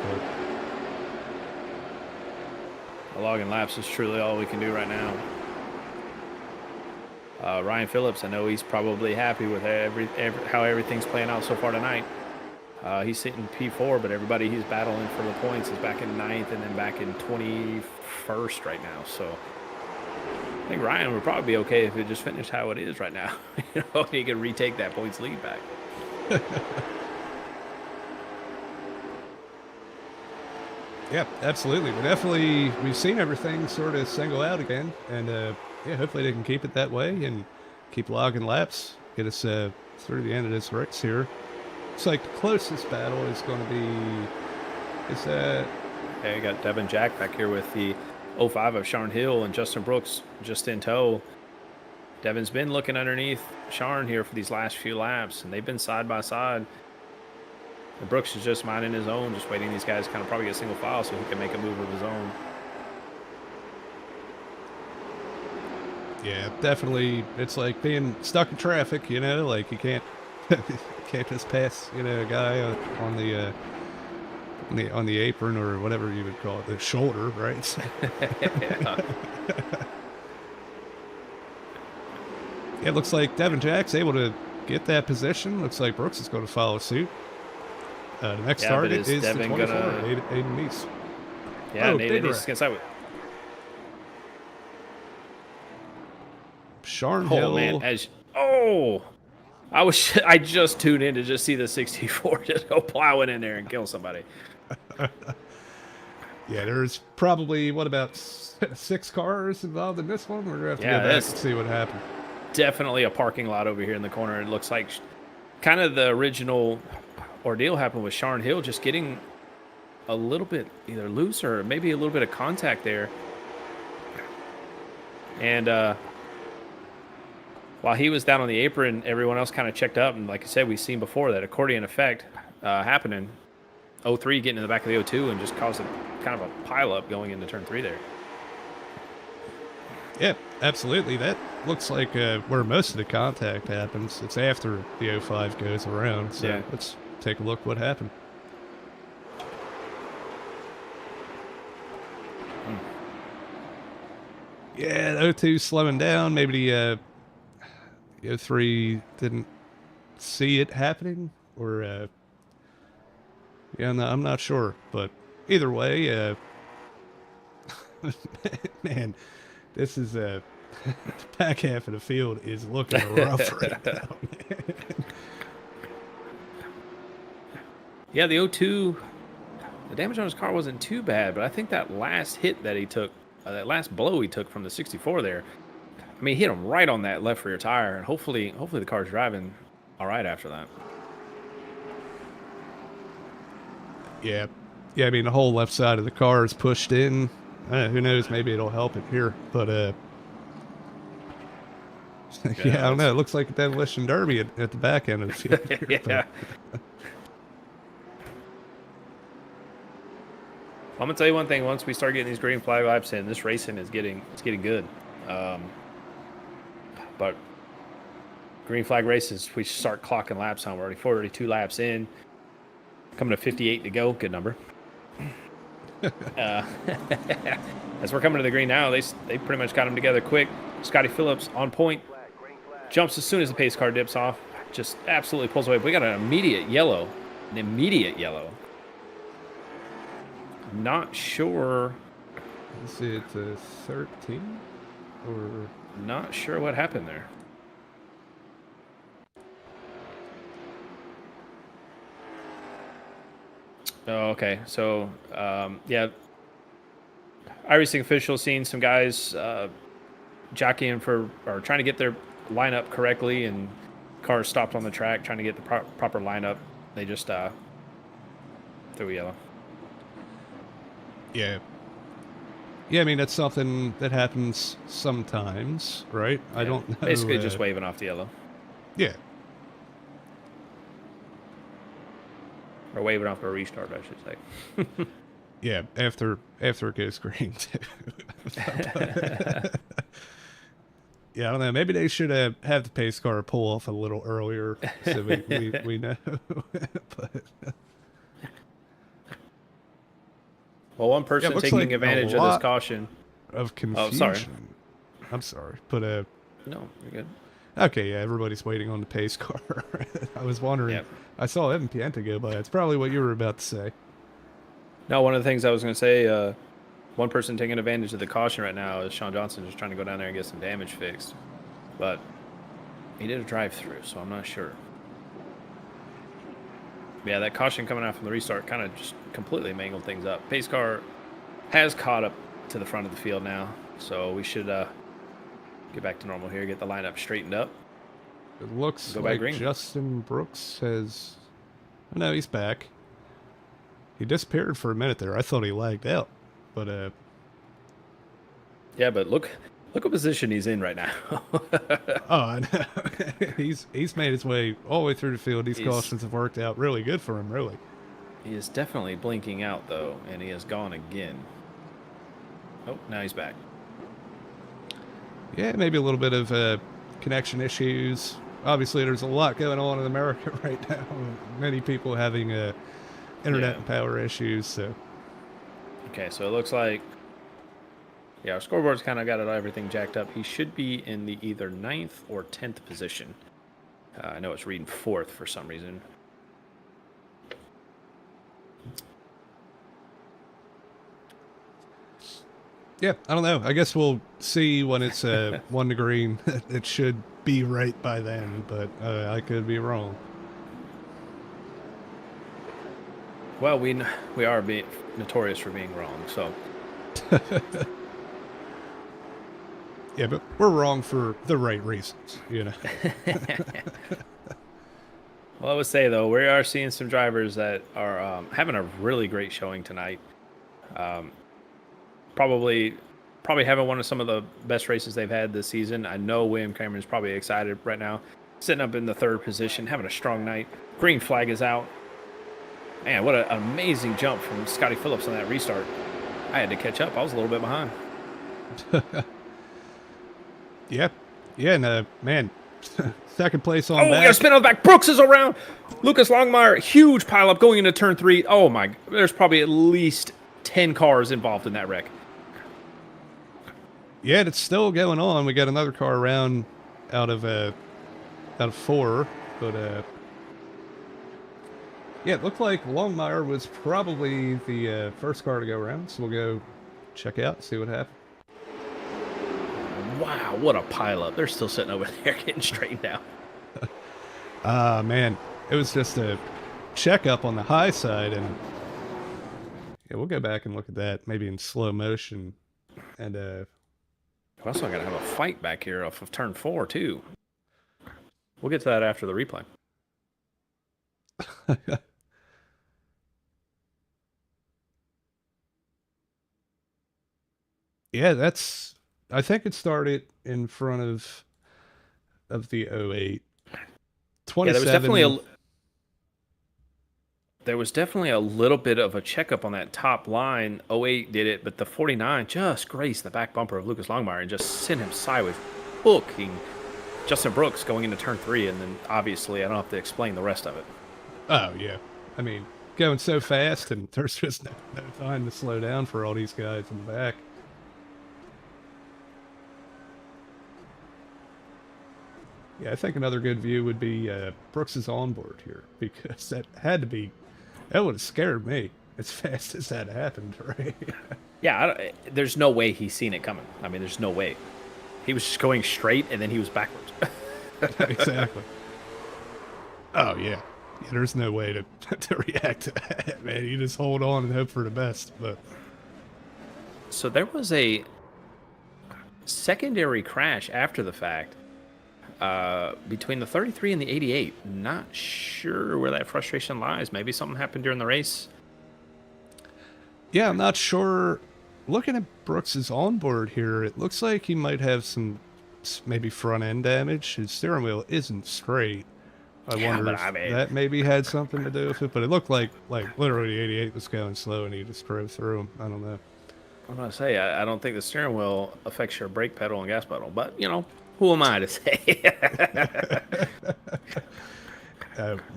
But logging laps is truly all we can do right now. Ryan Phillips, I know he's probably happy with how everything's playing out so far tonight. He's sitting P4, but everybody he's battling for the points is back in 9th and then back in 21st right now. So I think Ryan would probably be okay if it just finished how it is right now. He could retake that points lead back. Yeah, absolutely. We've seen everything sort of single out again, and hopefully they can keep it that way and keep logging laps, get us through the end of this race here. It's like the closest battle is going to be, you got Devin Jack back here with the 05 of Sharn Hill and Justin Brooks just in tow. Devin's been looking underneath Sharn here for these last few laps, and they've been side by side. And Brooks is just minding his own, just waiting these guys kind of probably get single file so he can make a move of his own. Yeah, definitely. It's like being stuck in traffic, like you can't can't just pass, a guy on the apron or whatever you would call it, the shoulder, right? Yeah, it looks like Devin Jack's able to get that position. Looks like Brooks is going to follow suit. The next target is Devin the 24, Aiden Neese. Yeah, Aiden Neese is inside with Sharn Hill. Man, I just tuned in to just see the 64 just go plowing in there and kill somebody. Yeah, there's probably, about 6 cars involved in this one? We're going to have to go back and see what happened. Definitely a parking lot over here in the corner. It looks like kind of the original ordeal happened with Sharn Hill, just getting a little bit either loose or maybe a little bit of contact there. And while he was down on the apron, everyone else kind of checked up. And like I said, we've seen before that accordion effect happening. 03 getting in the back of the 02 and just caused kind of a pileup going into turn 3 there. Yeah, absolutely. That looks like where most of the contact happens. It's after the 05 goes around. So yeah, let's take a look what happened. Yeah, the 02 slowing down. Maybe the 03 didn't see it happening, or I'm not sure. But either way, man, this is the back half of the field is looking rough right now. Yeah, the 02, the damage on his car wasn't too bad, but I think that last hit that he took, that last blow he took from the 64 there, I mean, he hit him right on that left rear tire, and hopefully the car's driving all right after that. Yeah. Yeah, I mean, the whole left side of the car is pushed in. Who knows? Maybe it'll help it here. But, yeah, I don't know. It looks like a demolition derby at the back end of the field here, yeah. I'm going to tell you one thing. Once we start getting these green flag laps in, this racing is getting good. But green flag races, we start clocking laps on. We're already 42 laps in. Coming to 58 to go. Good number. Uh, as we're coming to the green now, they pretty much got him together quick. Scotty Phillips on point, jumps as soon as the pace car dips off, just absolutely pulls away. We got an immediate yellow. Not sure. Is it 13 or Not sure what happened there. Oh, okay. So, yeah, iRacing officials seen some guys jockeying for or trying to get their lineup correctly, and cars stopped on the track trying to get the proper lineup. They just threw a yellow. yeah. Yeah, I mean, that's something that happens sometimes, right? Yeah, I don't know. Basically, just waving off the yellow. Yeah. Or waving off a restart, I should say. Yeah, after it goes green, too. Yeah, I don't know. Maybe they should have the pace car pull off a little earlier so we know. But Well, one person looks taking like a advantage of this lot caution. of confusion. Oh, sorry. I'm sorry. But No, you're good. okay, yeah, everybody's waiting on the pace car. I was wondering. Yep. I saw Evan Pienta go by. That's probably what you were about to say. No, one of the things I was going to say, one person taking advantage of the caution right now is Sean Johnson, just trying to go down there and get some damage fixed. But he did a drive-through, so I'm not sure. Yeah, that caution coming out from the restart kind of just completely mangled things up. Pace car has caught up to the front of the field now, so we should get back to normal here, get the lineup straightened up. It looks Go back like green. Justin Brooks has... Oh, no, he's back. He disappeared for a minute there. I thought he lagged out. But, Yeah, but look what position he's in right now. oh, I know. He's made his way all the way through the field. These cautions have worked out really good for him, really. He is definitely blinking out, though, and he has gone again. Oh, now he's back. Yeah, maybe a little bit of connection issues. Obviously, there's a lot going on in America right now. Many people having internet and power issues. So, okay, so it looks like, yeah, our scoreboard's kind of got everything jacked up. He should be in the either 9th or 10th position. I know it's reading 4th for some reason. yeah, I don't know. I guess we'll see when it's 1 to green. It should be right by then, but I could be wrong. Well, we are notorious for being wrong, so. Yeah, but we're wrong for the right reasons, you know. Well, I would say, though, we are seeing some drivers that are having a really great showing tonight. Probably having one of some of the best races they've had this season. I know William Cameron's probably excited right now. Sitting up in the 3rd position, having a strong night. Green flag is out. Man, what an amazing jump from Scotty Phillips on that restart. I had to catch up. I was a little bit behind. Yeah, and man, 2nd place on Oh, back. we got to spin on the back. Brooks is around. Lucas Longmire, huge pileup going into turn 3. Oh, my. There's probably at least 10 cars involved in that wreck. Yeah, it's still going on. We got another car around out of 4, but yeah, it looked like Longmire was probably the first car to go around. So we'll go check out, see what happened. Wow, what a pileup. They're still sitting over there getting straightened out. Man, it was just a checkup on the high side, and yeah, we'll go back and look at that maybe in slow motion. And We're also going to have a fight back here off of turn 4, too. We'll get to that after the replay. yeah, I think it started in front of the 08. 27. Yeah, there was definitely a little bit of a checkup on that top line. 08 did it, but the 49 just grazed the back bumper of Lucas Longmire and just sent him sideways, hooking Justin Brooks going into turn 3, and then obviously I don't have to explain the rest of it. Oh, yeah. I mean, going so fast, and there's just no time to slow down for all these guys in the back. Yeah, I think another good view would be Brooks's onboard here, because that would have scared me as fast as that happened, right? Yeah, there's no way he's seen it coming. I mean, there's no way. He was just going straight, and then he was backwards. Exactly. Oh, yeah. There's no way to react to that, man. You just hold on and hope for the best. But So there was a secondary crash after the fact between the 33 and the 88. Not sure where that frustration lies. Maybe something happened during the race. yeah, I'm not sure. Looking at Brooks's onboard here, it looks like he might have some maybe front end damage. His steering wheel isn't straight. I wonder if that maybe had something to do with it, but it looked like literally the 88 was going slow and he just drove through him. I don't know. I'm gonna say I don't think the steering wheel affects your brake pedal and gas pedal, but you know, who am I to say?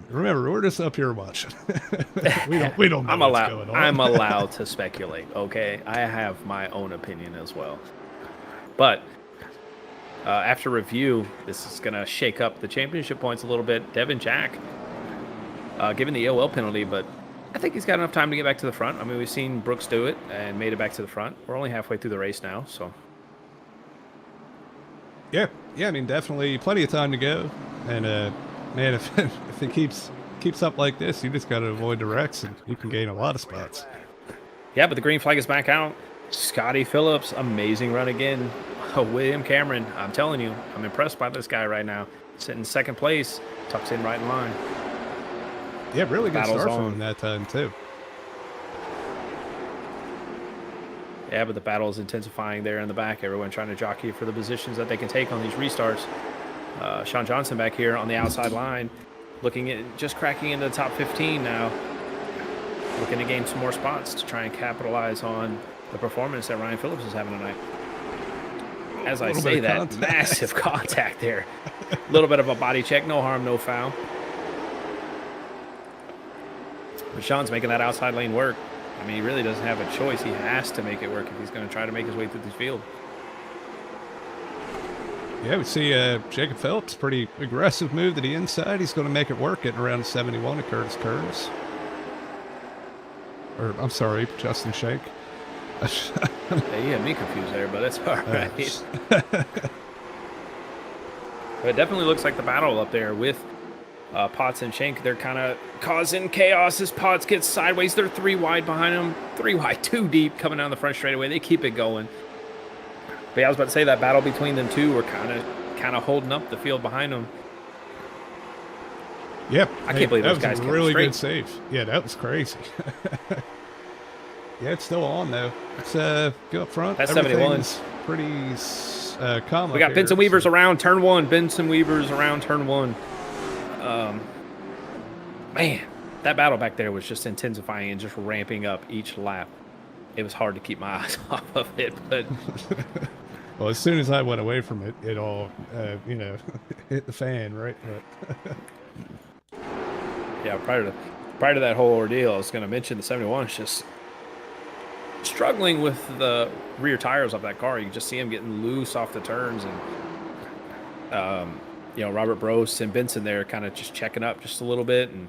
Remember, we're just up here watching. we don't know what's going on. I'm allowed to speculate. Okay, I have my own opinion as well, but. After review, this is going to shake up the championship points a little bit. Devin Jack, given the AOL penalty, but I think he's got enough time to get back to the front. I mean, we've seen Brooks do it and made it back to the front. We're only halfway through the race now, so. Yeah, I mean, definitely plenty of time to go. And, man, if it keeps up like this, you just got to avoid the wrecks and you can gain a lot of spots. Yeah, but the green flag is back out. Scotty Phillips, amazing run again. William Cameron, I'm telling you, I'm impressed by this guy right now. Sitting second place, tucks in right in line. Yeah, really good start from him that time, too. Yeah, but the battle is intensifying there in the back. Everyone trying to jockey for the positions that they can take on these restarts. Sean Johnson back here on the outside line, looking at just cracking into the top 15 now. Looking to gain some more spots to try and capitalize on the performance that Ryan Phillips is having tonight. As I say that, massive contact there. A little bit of a body check, no harm, no foul. But Sean's making that outside lane work. I mean, he really doesn't have a choice. He has to make it work if he's going to try to make his way through this field. Yeah, we see Jacob Phelps, pretty aggressive move to the inside. He's going to make it work, getting around 71 to Curtis Kearns. Or, I'm sorry, Justin Shank. Yeah, you had me confused there, but it's all right. But it definitely looks like the battle up there with Potts and Shank. They're kind of causing chaos as Potts gets sideways. They're 3 wide behind him. 3 wide, 2 deep coming down the front straightaway. They keep it going. But yeah, I was about to say that battle between them two were kind of holding up the field behind them. Yep. I can't believe those guys came really good save. Yeah, that was crazy. Yeah, it's still on, though. Let's go up front. That's 71. Pretty calm. We got Benson Weavers around turn 1. Benson Weavers around turn 1. Man, that battle back there was just intensifying and just ramping up each lap. It was hard to keep my eyes off of it, but... Well, as soon as I went away from it, it all, hit the fan, right? But... Yeah, prior to that whole ordeal, I was going to mention the 71 is just struggling with the rear tires of that car. You can just see him getting loose off the turns, and Robert Brose and Benson there kind of just checking up just a little bit, and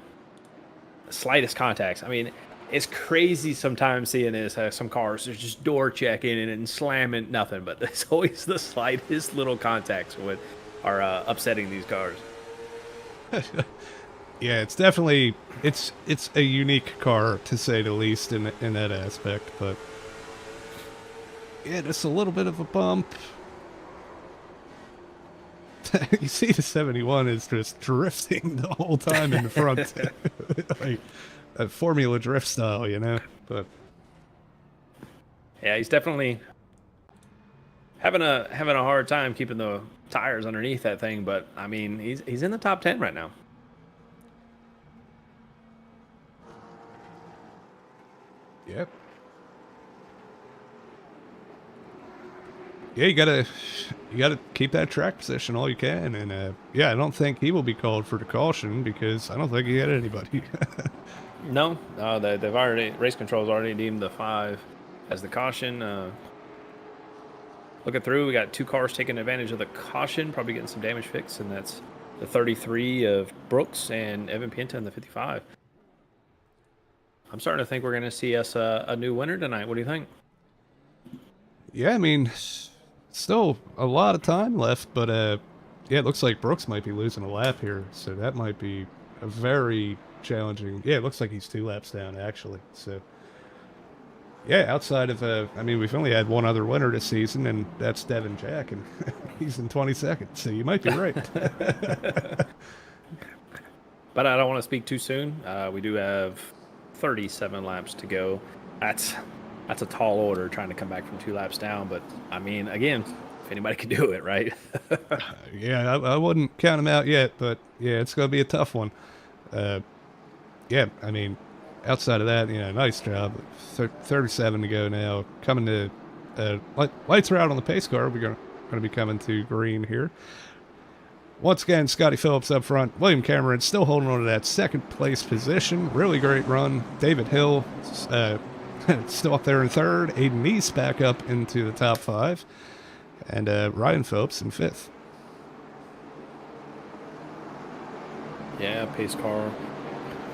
the slightest contacts. I mean, it's crazy sometimes seeing this. Some cars are just door checking and slamming, nothing, but it's always the slightest little contacts what are upsetting these cars. Yeah, it's definitely it's a unique car, to say the least, in that aspect. But yeah, just a little bit of a bump. You see, the 71 is just drifting the whole time in the front, like a Formula Drift style, But yeah, he's definitely having a hard time keeping the tires underneath that thing. But I mean, he's in the top 10 right now. Yep. Yeah, you gotta keep that track position all you can, and I don't think he will be called for the caution because I don't think he had anybody. No, they've already race control's already deemed the 5 as the caution. Looking through, we got 2 cars taking advantage of the caution, probably getting some damage fixed, and that's the 33 of Brooks and Evan Pienta in the 55. I'm starting to think we're going to see us a new winner tonight. What do you think? Yeah, I mean, still a lot of time left, but yeah, it looks like Brooks might be losing a lap here, so that might be a very challenging. Yeah, it looks like he's 2 laps down actually. So yeah, outside of I mean, we've only had one other winner this season, and that's Devin Jack, and he's in 22nd. So you might be right. But I don't want to speak too soon. We do have 37 laps to go. That's a tall order trying to come back from 2 laps down. But I mean, again, if anybody can do it, right? Yeah, I wouldn't count him out yet, but yeah, it's going to be a tough one. Yeah, I mean, outside of that, nice job. 37 to go now. Coming to lights are out on the pace car. We're going to be coming to green here. Once again, Scotty Phillips up front. William Cameron still holding on to that second place position. Really great run. David Hill still up there in third. Aiden Neese back up into the top 5. And Ryan Phillips in 5th. Yeah, pace car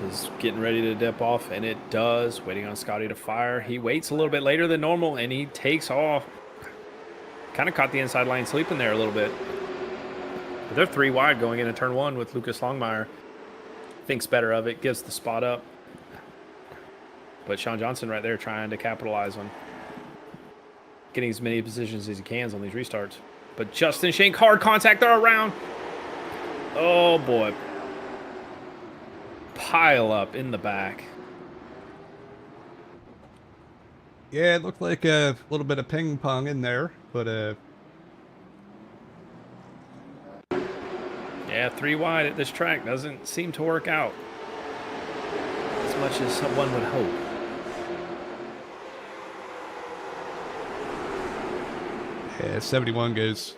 is getting ready to dip off, and it does. Waiting on Scotty to fire. He waits a little bit later than normal, and he takes off. Kind of caught the inside line sleeping there a little bit. But they're 3 wide going into turn 1 with Lucas Longmire. Thinks better of it, gives the spot up. But Sean Johnson right there trying to capitalize on getting as many positions as he can on these restarts. But Justin Shank, hard contact, they're around. Oh, boy. Pile up in the back. Yeah, it looked like a little bit of ping pong in there, but yeah, 3 wide at this track doesn't seem to work out as much as someone would hope. Yeah, 71 goes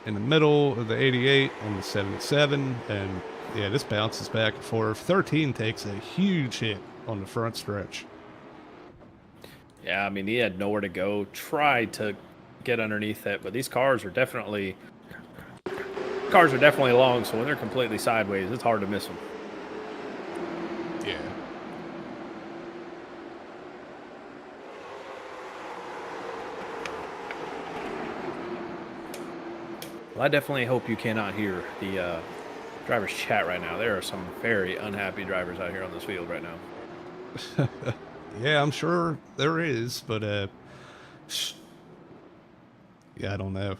in the middle of the 88 and the 77, and yeah, this bounces back and forth. 13 takes a huge hit on the front stretch. Yeah, I mean, he had nowhere to go. Tried to get underneath it, but these cars are definitely long, so when they're completely sideways, it's hard to miss them. Yeah. Well, I definitely hope you cannot hear the drivers chat right now. There are some very unhappy drivers out here on this field right now. Yeah, I'm sure there is, but yeah, I don't know.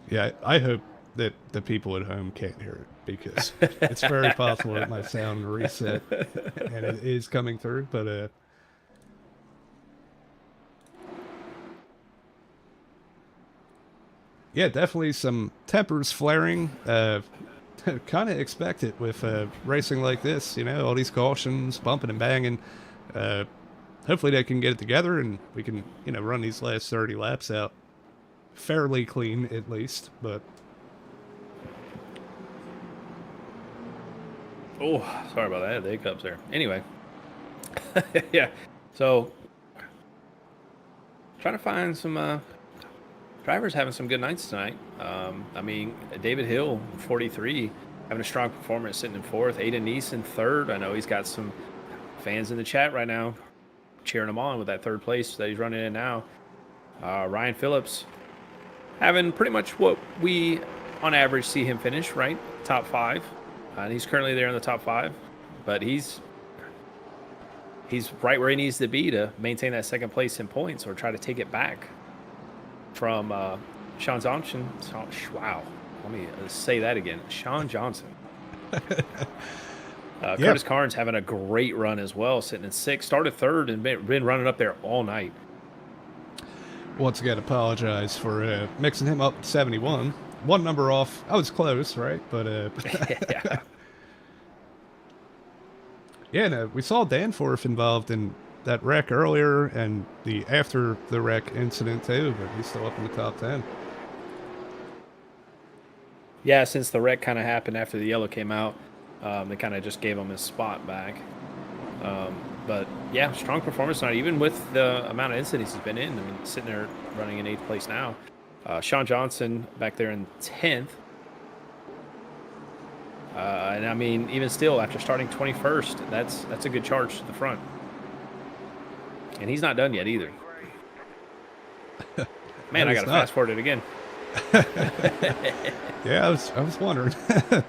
Yeah, I hope that the people at home can't hear it, because it's very possible that my sound reset and it is coming through, but yeah, definitely some tempers flaring. Kind of expect it with racing like this, all these cautions, bumping and banging. Hopefully they can get it together and we can, run these last 30 laps out fairly clean at least, but oh, sorry about that. The hiccups there. Anyway, yeah. So trying to find some drivers having some good nights tonight. I mean, David Hill, 43, having a strong performance, sitting in 4th. Aiden Neese in 3rd. I know he's got some fans in the chat right now cheering him on with that 3rd place that he's running in now. Ryan Phillips having pretty much what we, on average, see him finish, right? Top 5. And he's currently there in the top 5. But he's right where he needs to be to maintain that 2nd place in points or try to take it back from Sean Johnson. Wow. Let me say that again. Sean Johnson. Curtis Carnes having a great run as well, sitting in 6th. Started 3rd and been running up there all night. Once again, apologize for mixing him up to 71. One number off. I was close, right? But yeah. Yeah, no, we saw Danforth involved in that wreck earlier and the after the wreck incident too, but he's still up in the top 10. Yeah, since the wreck kind of happened after the yellow came out, They kind of just gave him his spot back. But yeah, strong performance tonight, even with the amount of incidents he's been in. I mean, sitting there running in 8th place now. Sean Johnson back there in 10th. And I mean, even still, after starting 21st, that's a good charge to the front. And he's not done yet either. Man, I got to fast forward it again. Yeah, I was wondering,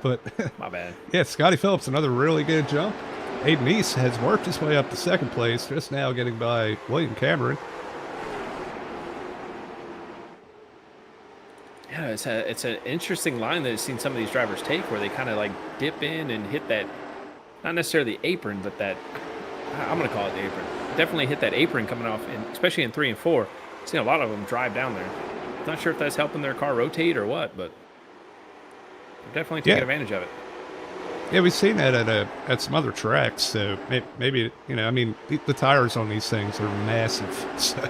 but my bad. Yeah, Scotty Phillips, another really good jump. Aiden East has worked his way up to 2nd place, just now getting by William Cameron. Yeah, it's an interesting line that I've seen some of these drivers take, where they kind of like dip in and hit that, not necessarily the apron, but that, I'm going to call it the apron. Definitely hit that apron coming off, especially in 3 and 4. I've seen a lot of them drive down there. Not sure if that's helping their car rotate or what, but they're definitely taking advantage of it. Yeah, we've seen that at some other tracks. So maybe I mean, the tires on these things are massive. So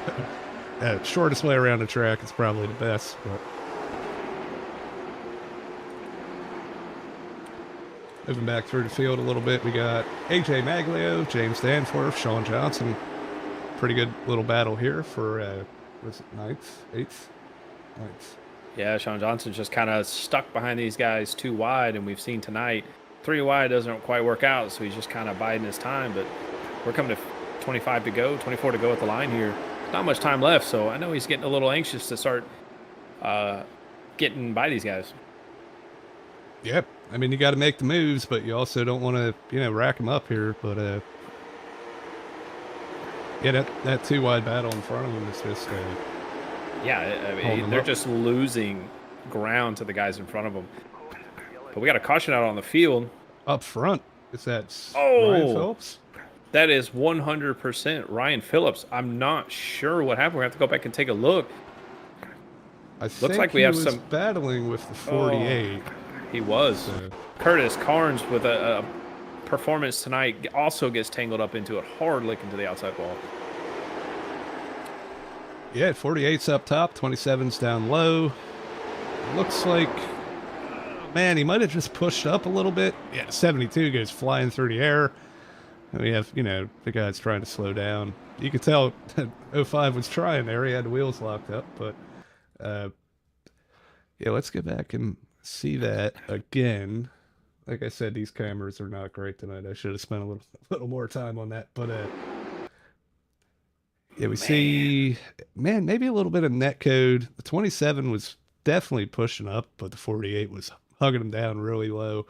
shortest way around the track is probably the best. But moving back through the field a little bit, we got AJ Maglio, James Danforth, Sean Johnson. Pretty good little battle here for was it 9th, 8th? 9th. Yeah, Sean Johnson's just kind of stuck behind these guys too wide, and we've seen tonight 3 wide doesn't quite work out, so he's just kind of biding his time. But we're coming to 25 to go, 24 to go at the line here. Not much time left, so I know he's getting a little anxious to start getting by these guys. Yep. I mean, you got to make the moves, but you also don't want to, rack them up here. But yeah, that 2 wide battle in front of him is just yeah, I mean, they're just losing ground to the guys in front of them. But we got a caution out on the field. Up front, is that Ryan Phillips? That is 100% Ryan Phillips. I'm not sure what happened. We have to go back and take a look. Looks like we have some battling with the 48. He was. Curtis Carnes with a performance tonight also gets tangled up into it, hard licking to the outside wall. Yeah, 48's up top, 27's down low. Looks like, man, he might have just pushed up a little bit. Yeah, 72 goes flying through the air. And we have, the guy's trying to slow down. You could tell 05 was trying there. He had the wheels locked up. But, yeah, let's get back and see that again. Like I said, these cameras are not great tonight. I should have spent a little more time on that. But, yeah, we see, maybe a little bit of net code. The 27 was definitely pushing up, but the 48 was hugging him down really low.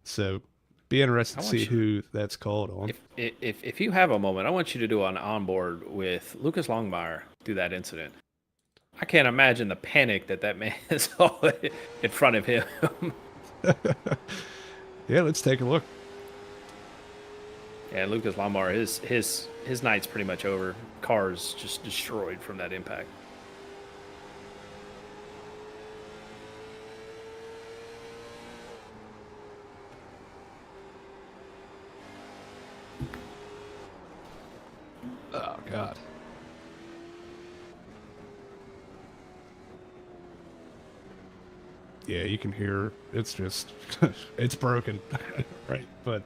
So be interested to see who that's called on. If you have a moment, I want you to do an onboard with Lucas Longmire through that incident. I can't imagine the panic that man saw in front of him. Yeah, let's take a look. Yeah, Lucas Longmire, his night's pretty much over. Car's just destroyed from that impact. Oh, God. Yeah, you can hear it's just, it's broken. Right, but.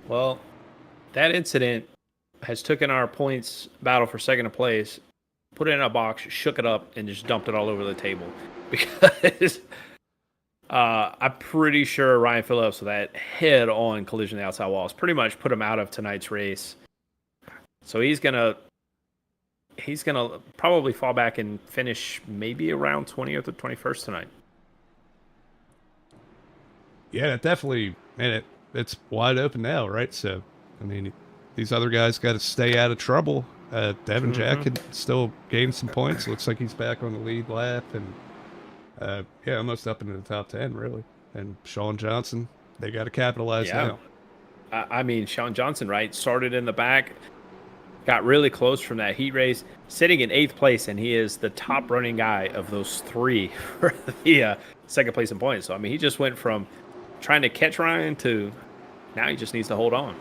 Well, that incident has taken our points battle for 2nd place, put it in a box, shook it up, and just dumped it all over the table. Because I'm pretty sure Ryan Phillips, with that head-on collision of the outside walls, pretty much put him out of tonight's race. So he's gonna probably fall back and finish maybe around 20th or 21st tonight. Yeah, definitely, man. It's wide open now, right? So, I mean, these other guys got to stay out of trouble. Devin Jack can still gain some points. Looks like he's back on the lead lap, and yeah, almost up into the top 10, really. And Sean Johnson, they got to capitalize now. I mean, Sean Johnson, right, started in the back, got really close from that heat race, sitting in 8th place, and he is the top running guy of those 3 for the 2nd place in points. So, I mean, he just went from trying to catch Ryan to now he just needs to hold on.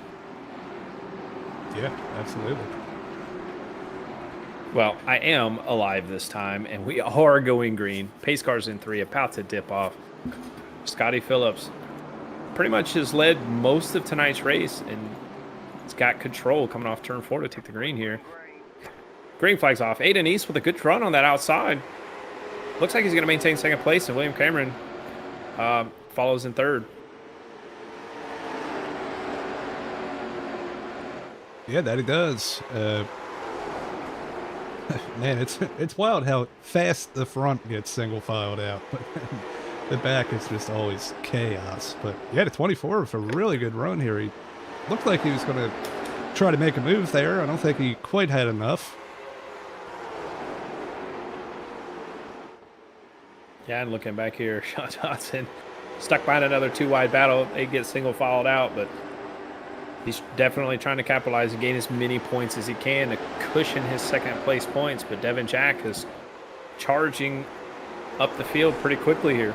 Yeah, absolutely. Well, I am alive this time, and we are going green. Pace car's in 3, about to dip off. Scotty Phillips pretty much has led most of tonight's race, and he's got control coming off turn 4 to take the green here. Green flag's off. Aiden East with a good run on that outside. Looks like he's going to maintain second place, and William Cameron follows in third. Yeah, that he does. Man, it's wild how fast the front gets single filed out, but the back is just always chaos. But yeah, the 24 with a really good run here. He looked like he was going to try to make a move there. I don't think he quite had enough. Yeah, and looking back here, Sean Johnson stuck behind another 2-wide battle. They get single filed out, but he's definitely trying to capitalize and gain as many points as he can to cushion his second place points. But Devin Jack is charging up the field pretty quickly here.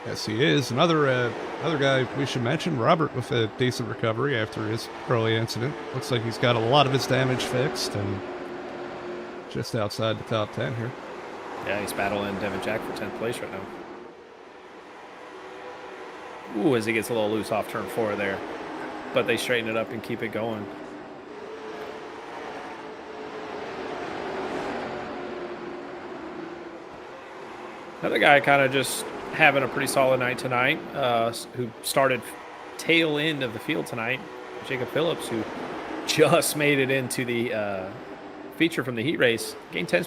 Yes, he is. Another guy we should mention, Robert, with a decent recovery after his early incident. Looks like he's got a lot of his damage fixed and just outside the top 10 here. Yeah, he's battling Devin Jack for 10th place right now. Ooh, as he gets a little loose off turn 4 there. But they straighten it up and keep it going. Another guy kind of just having a pretty solid night tonight, who started tail end of the field tonight, Jacob Phillips, who just made it into the feature from the heat race. Gained 10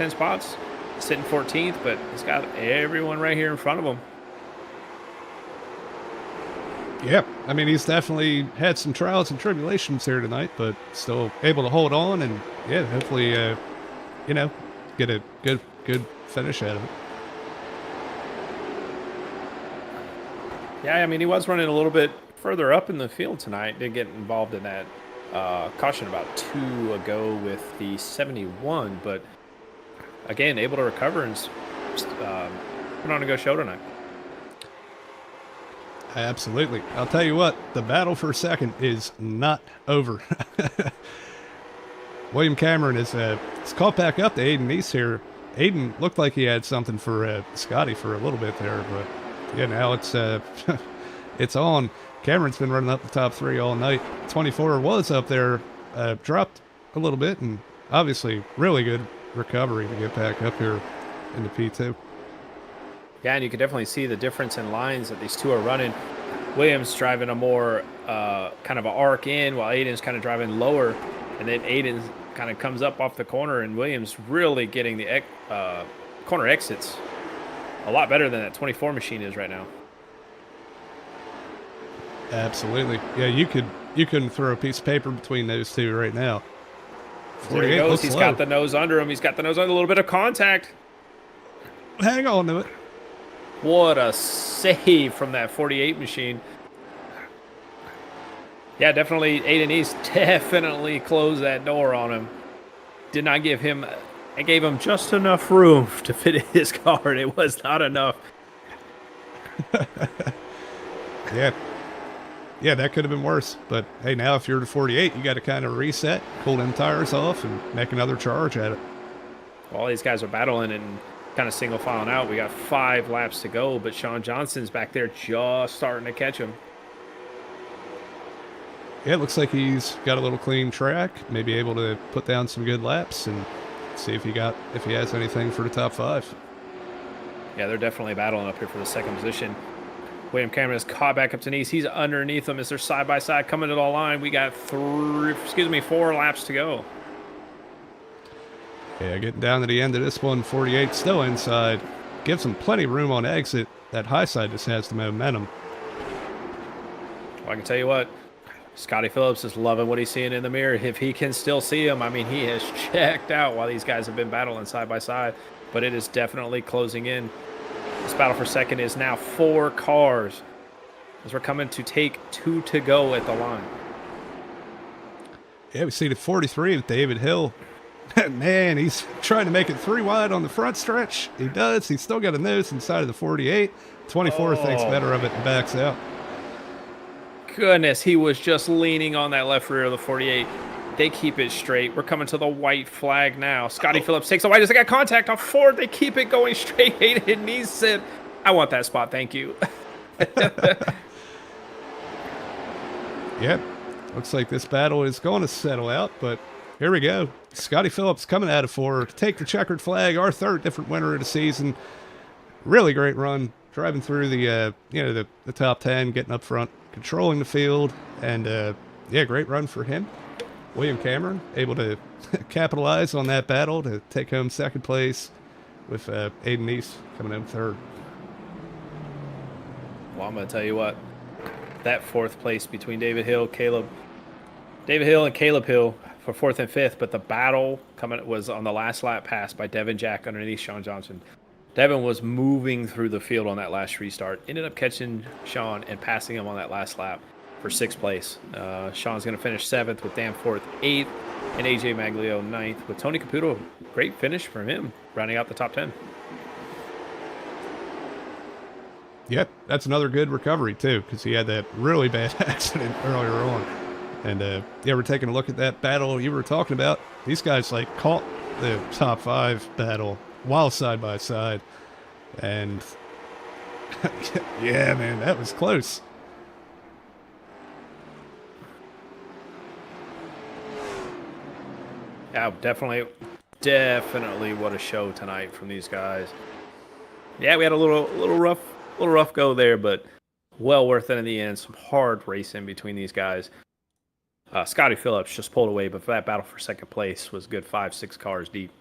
spots, sitting 14th, but he's got everyone right here in front of him. Yeah, I mean, he's definitely had some trials and tribulations here tonight, but still able to hold on and, yeah, hopefully, you know, get a good finish out of it. Yeah, I mean, he was running a little bit further up in the field tonight. Did get involved in that caution about 2 ago with the 71, but again, able to recover and put on a good show tonight. Absolutely. I'll tell you what, the battle for second is not over. William Cameron is caught back up to Aiden East here. Aiden looked like he had something for Scotty for a little bit there, but yeah, now it's it's on. Cameron's been running up the top 3 all night. 24 was up there, dropped a little bit, and obviously really good recovery to get back up here into P2. Yeah, and you can definitely see the difference in lines that these two are running. Williams driving a more kind of an arc in, while Aiden's kind of driving lower. And then Aiden kind of comes up off the corner, and Williams really getting the corner exits a lot better than that 24 machine is right now. Absolutely. Yeah, you couldn't throw a piece of paper between those two right now. There he goes. He's got the nose under him. He's got the nose under a little bit of contact. Hang on to it. What a save from that 48 machine. Yeah, definitely Aiden East definitely closed that door on him. Did not give him, it gave him just enough room to fit in his car. It was not enough. Yeah. Yeah, that could have been worse. But hey, now if you're to 48, you got to kind of reset, pull them tires off, and make another charge at it. All these guys are battling and kind of single filing out. We got 5 laps to go, but Sean Johnson's back there just starting to catch him. Yeah, it looks like he's got a little clean track, maybe able to put down some good laps and see if he has anything for the top 5. Yeah, they're definitely battling up here for the second position. William Cameron is caught back up to Nice. He's underneath them as they're side by side coming to the line. We got 4 laps to go. Yeah, getting down to the end of this one, 48 still inside. Gives him plenty of room on exit. That high side just has the momentum. Well, I can tell you what, Scotty Phillips is loving what he's seeing in the mirror. If he can still see him, I mean, he has checked out while these guys have been battling side by side. But it is definitely closing in. This battle for second is now 4 cars as we're coming to take 2 to go at the line. Yeah, we see the 43 of David Hill. Man, he's trying to make it 3 wide on the front stretch. He does. He's still got a nose inside of the 48. 24 thinks better of it and backs out. Goodness, he was just leaning on that left rear of the 48. They keep it straight. We're coming to the white flag now. Scotty Phillips takes the white. They got contact off Ford. They keep it going straight. Hayden Neeson. I want that spot. Thank you. Yep. Looks like this battle is going to settle out, but here we go. Scotty Phillips coming out of 4 to take the checkered flag, our 3rd different winner of the season. Really great run, driving through the the top 10, getting up front, controlling the field, and yeah, great run for him. William Cameron able to capitalize on that battle to take home 2nd place, with Aiden East coming in 3rd. Well, I'm going to tell you what. That 4th place between David Hill and Caleb Hill for 4th and 5th, but the battle coming was on the last lap pass by Devin Jack underneath Sean Johnson. Devin was moving through the field on that last restart, ended up catching Sean and passing him on that last lap for 6th place. Sean's going to finish 7th with Danforth 8th and AJ Maglio 9th with Tony Caputo. Great finish from him, rounding out the top 10. Yep, that's another good recovery, too, because he had that really bad accident earlier on. And, yeah, we're taking a look at that battle you were talking about. These guys, like, caught the top 5 battle while side by side. And, yeah, man, that was close. Yeah, definitely what a show tonight from these guys. Yeah, we had a little rough go there, but well worth it in the end. Some hard racing between these guys. Scotty Phillips just pulled away, but for that battle for 2nd place was a good 5-6 cars deep.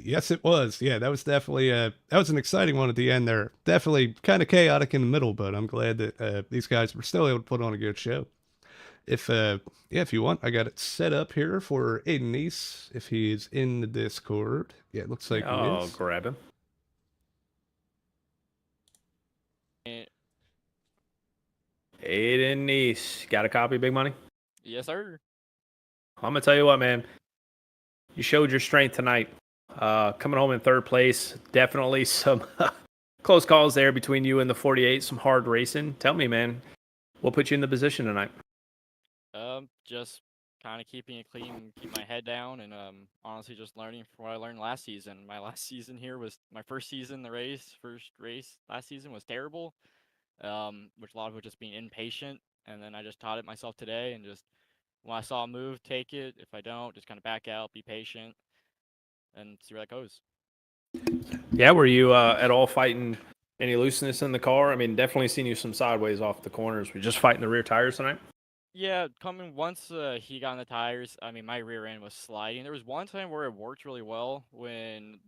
Yes, it was. Yeah, that was definitely that was an exciting one at the end there. Definitely kind of chaotic in the middle, but I'm glad that these guys were still able to put on a good show. If yeah, if you want, I got it set up here for Aiden Neese if he's in the Discord. Yeah, it looks like he is. Grab him. Aiden Neese, got a copy, Big Money? Yes, sir. I'm gonna tell you what, man. You showed your strength tonight. Coming home in 3rd place. Definitely some close calls there between you and the 48. Some hard racing. Tell me, man, what put you in the position tonight? Just kind of keeping it clean, keep my head down, and honestly, just learning from what I learned last season. My last season here was my first season. First race last season was terrible. Which a lot of it just being impatient, and then I just taught it myself today, and just when I saw a move, take it. If I don't, just kind of back out, be patient, and see where that goes. Yeah, were you at all fighting any looseness in the car? I mean, definitely seen you some sideways off the corners. Were you just fighting the rear tires tonight? Yeah, coming once he got on the tires, I mean, my rear end was sliding. There was one time where it worked really well when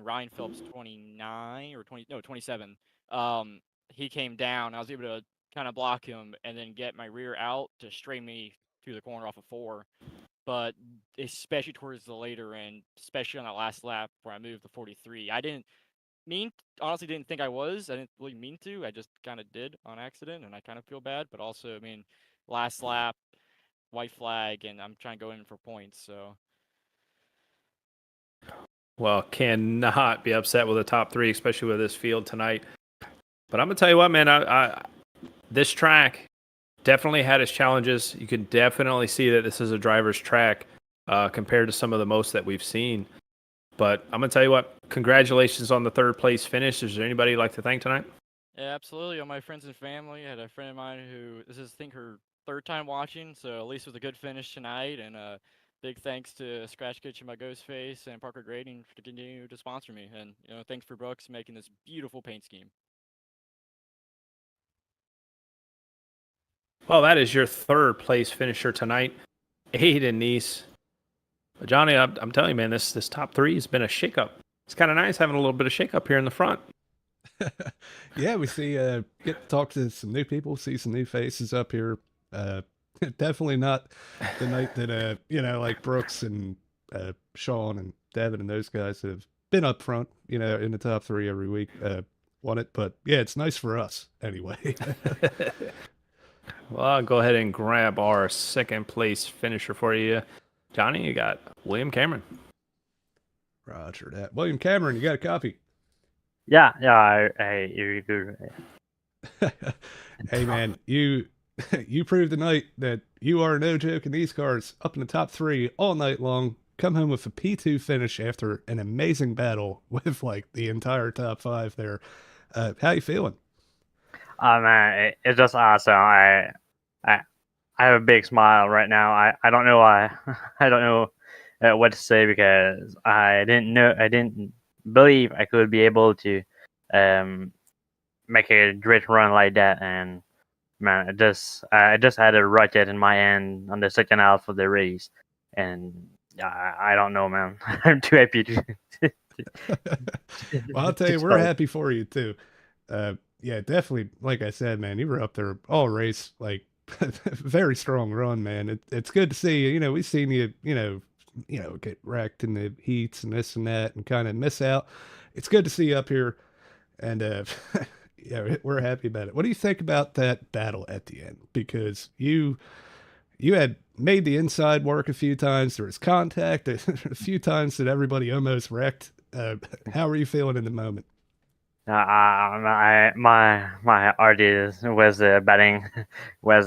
Ryan Phillips 29 or 20 no 27 he came down. I was able to kind of block him and then get my rear out to straighten me through the corner off of 4. But especially towards the later end, especially on that last lap where I moved the 43, I honestly didn't think I didn't really mean to. I just kind of did on accident, and I kind of feel bad. But also, I mean, last lap, white flag, and I'm trying to go in for points. So, well, cannot be upset with the top 3, especially with this field tonight. But I'm gonna tell you what, man. This track definitely had its challenges. You can definitely see that this is a driver's track compared to some of the most that we've seen. But I'm gonna tell you what. Congratulations on the 3rd place finish. Is there anybody you'd like to thank tonight? yeah, absolutely. All my friends and family. I had a friend of mine who this is, I think, her 3rd time watching, so at least it was a good finish tonight. And big thanks to Scratch Kitchen by Ghostface and Parker Grading to continue to sponsor me. And thanks for Brooks making this beautiful paint scheme. Well, that is your 3rd place finisher tonight, Aiden Neese. But Johnny, I'm telling you, man, this top 3 has been a shakeup. It's kind of nice having a little bit of shakeup here in the front. Yeah, we see get to talk to some new people, see some new faces up here. Definitely not the night that like Brooks and Sean and Devin and those guys that have been up front, in the top 3 every week, won it. But yeah, it's nice for us anyway. Well, I'll go ahead and grab our 2nd place finisher for you. Johnny, you got William Cameron. Roger that. William Cameron, you got a copy? Yeah, I you good. Hey man, you You proved tonight that you are no joke in these cars, up in the top three all night long. Come home with a P2 finish after an amazing battle with like the entire top five there. How you feeling? Oh man, it's just awesome. I I have a big smile right now. I don't know why. I don't know what to say because I didn't believe I could be able to um make a great run like that. And man, I just had a rocket in my end on the second half of the race, and I don't know, man. I'm too happy to Well, I'll tell to you, we're start. happy for you too. Yeah, definitely. Like I said, man, you were up there all race, like very strong run, man. It's good to see you. You know, we've seen you, get wrecked in the heats and this and that, and kind of miss out. It's good to see you up here, and yeah, we're happy about it. What do you think about that battle at the end? Because you had made the inside work a few times. There was contact a few times that everybody almost wrecked. How are you feeling in the moment? My artist was batting was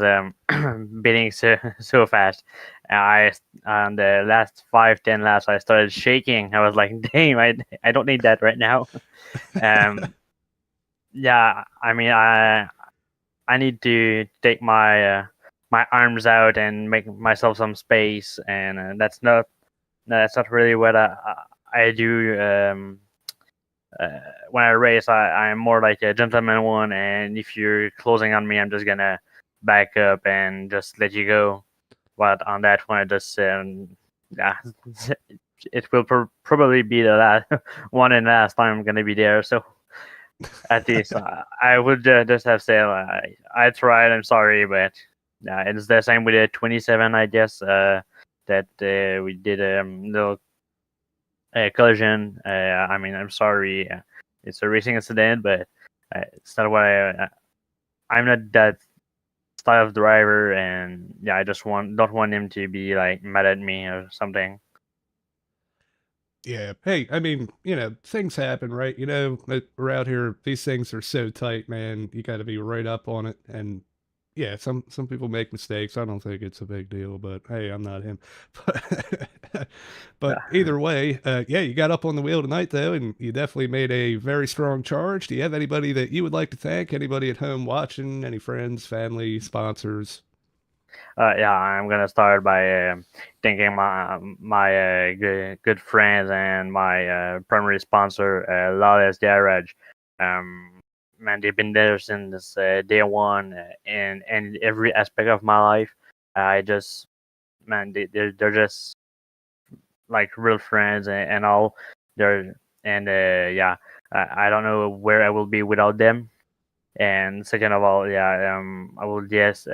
beating so fast. I on the last 5-10 laps I started shaking. I was like, "Damn, I don't need that right now." Um, yeah, I mean I need to take my arms out and make myself some space, and that's not really what I do. When I race, I'm more like a gentleman one, and if you're closing on me, I'm just gonna back up and just let you go. But on that one, I just yeah, it will probably be the last one and last time I'm gonna be there. So at least I would just have said I tried. I'm sorry, but yeah, it's the same with the 27, I guess. That we did a little collision. I mean, I'm sorry. It's a racing incident, but it's not what I'm not that style of driver, and yeah, I just don't want him to be like mad at me or something. Yeah. Hey, I mean, things happen, right? We're out here. These things are so tight, man. You got to be right up on it. And yeah, some people make mistakes. I don't think it's a big deal, but hey, I'm not him. But but Yeah. either way, yeah, you got up on the wheel tonight though, and you definitely made a very strong charge. Do you have anybody that you would like to thank? Anybody at home watching? Any friends, family, sponsors? Yeah, I'm gonna start by thanking my good friends and my primary sponsor, Lawless Garage. Man, they've been there since day one, in every aspect of my life. I just man, they're just like real friends and all. They're and yeah, I don't know where I will be without them. And second of all, yeah, I will guess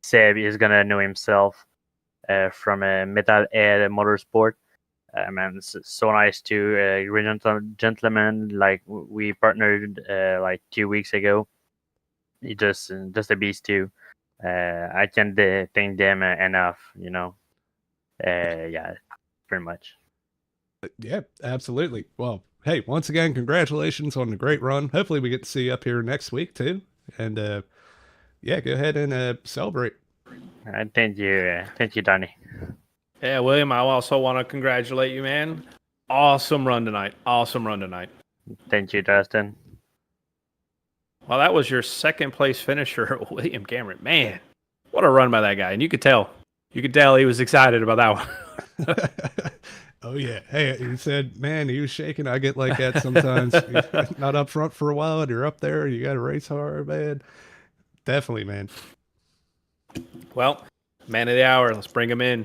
Seb is gonna know himself from a Metal Air Motorsport. Man, it's so nice to gentleman. Like we partnered like 2 weeks ago. He just a beast too. I can't thank them enough. Yeah, pretty much. Yeah, absolutely. Well, hey, once again, congratulations on the great run. Hopefully, we get to see you up here next week too. And yeah, go ahead and celebrate. Thank you, Donnie. Yeah, William, I also want to congratulate you, man. Awesome run tonight. Awesome run tonight. Thank you, Justin. Well, that was your second place finisher, William Cameron. Man, what a run by that guy. And you could tell. You could tell he was excited about that one. Oh yeah. Hey, he said, man, he was shaking. I get like that sometimes. You're not up front for a while, and you're up there. You got to race hard, man. Definitely, man. Well, man of the hour. Let's bring him in.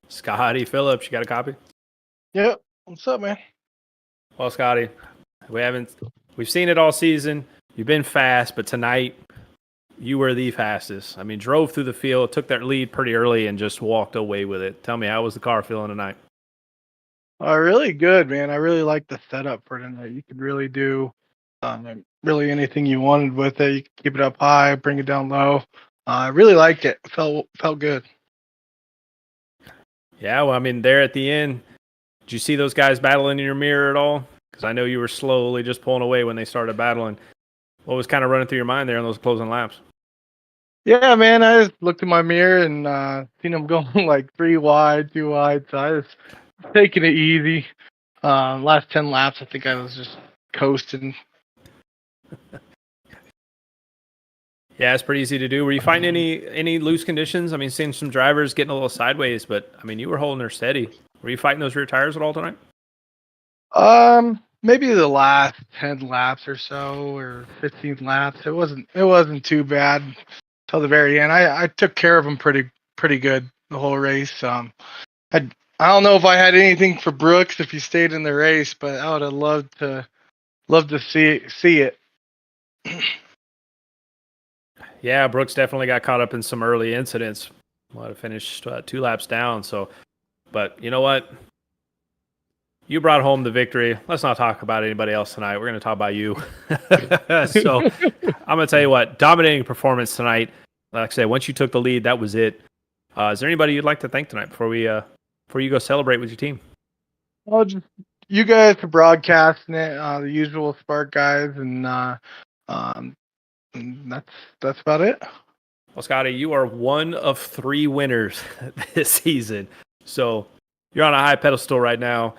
Scotty Phillips, you got a copy? Yep. What's up, man? Well, Scotty, we've seen it all season. You've been fast, but tonight you were the fastest. I mean, drove through the field, took that lead pretty early, and just walked away with it. Tell me, how was the car feeling tonight? Really good, man. I really like the setup for tonight. You could really do really anything you wanted with it. You could keep it up high, bring it down low. I really liked it. Felt good. Yeah, well, I mean, there at the end, did you see those guys battling in your mirror at all? Because I know you were slowly just pulling away when they started battling. What was kind of running through your mind there in those closing laps? Yeah, man, I just looked in my mirror and seen him going like 3 wide, 2 wide, so I was taking it easy. Last 10 laps, I think I was just coasting. Yeah, it's pretty easy to do. Were you finding any loose conditions? I mean, seeing some drivers getting a little sideways, but I mean, you were holding her steady. Were you fighting those rear tires at all tonight? Maybe the last 10 laps or so, or 15 laps. It wasn't too bad till the very end. I took care of him pretty good the whole race. I I don't know if I had anything for Brooks if he stayed in the race, but I would have loved to see it. Yeah, Brooks definitely got caught up in some early incidents. Might have finished 2 laps down. So, but you know what? You brought home the victory. Let's not talk about anybody else tonight. We're going to talk about you. So, I'm going to tell you what, dominating performance tonight. Like I said, once you took the lead, that was it. Is there anybody you'd like to thank tonight before you go celebrate with your team? Well, just you guys for broadcasting it, the usual Spark guys, um, and that's about it. Well, Scotty, you are one of 3 winners this season. So you're on a high pedestal right now.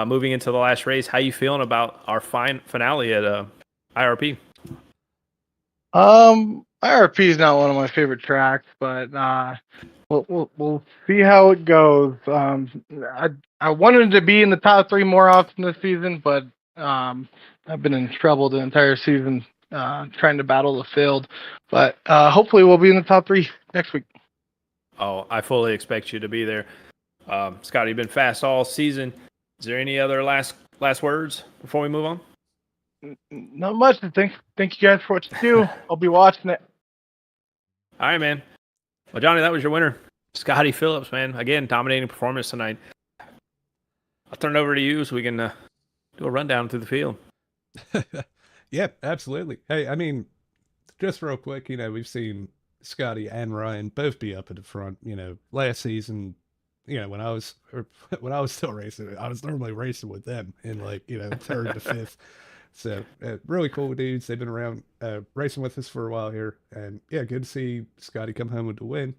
Moving into the last race, how you feeling about our finale at IRP? IRP is not one of my favorite tracks, but we'll see how it goes. I wanted to be in the top 3 more often this season, but I've been in trouble the entire season trying to battle the field. But hopefully we'll be in the top 3 next week. Oh, I fully expect you to be there. Scotty, you've been fast all season. Is there any other last words before we move on? Not much. Thank you guys for what you do. I'll be watching it. All right, man. Well, Johnny, that was your winner. Scotty Phillips, man. Again, dominating performance tonight. I'll turn it over to you so we can do a rundown through the field. Yep, absolutely. Hey, I mean, just real quick, we've seen Scotty and Ryan both be up at the front. Last season, when I was still racing, I was normally racing with them in like, third to fifth. So really cool dudes. They've been around racing with us for a while here, and yeah, good to see Scotty come home with the win.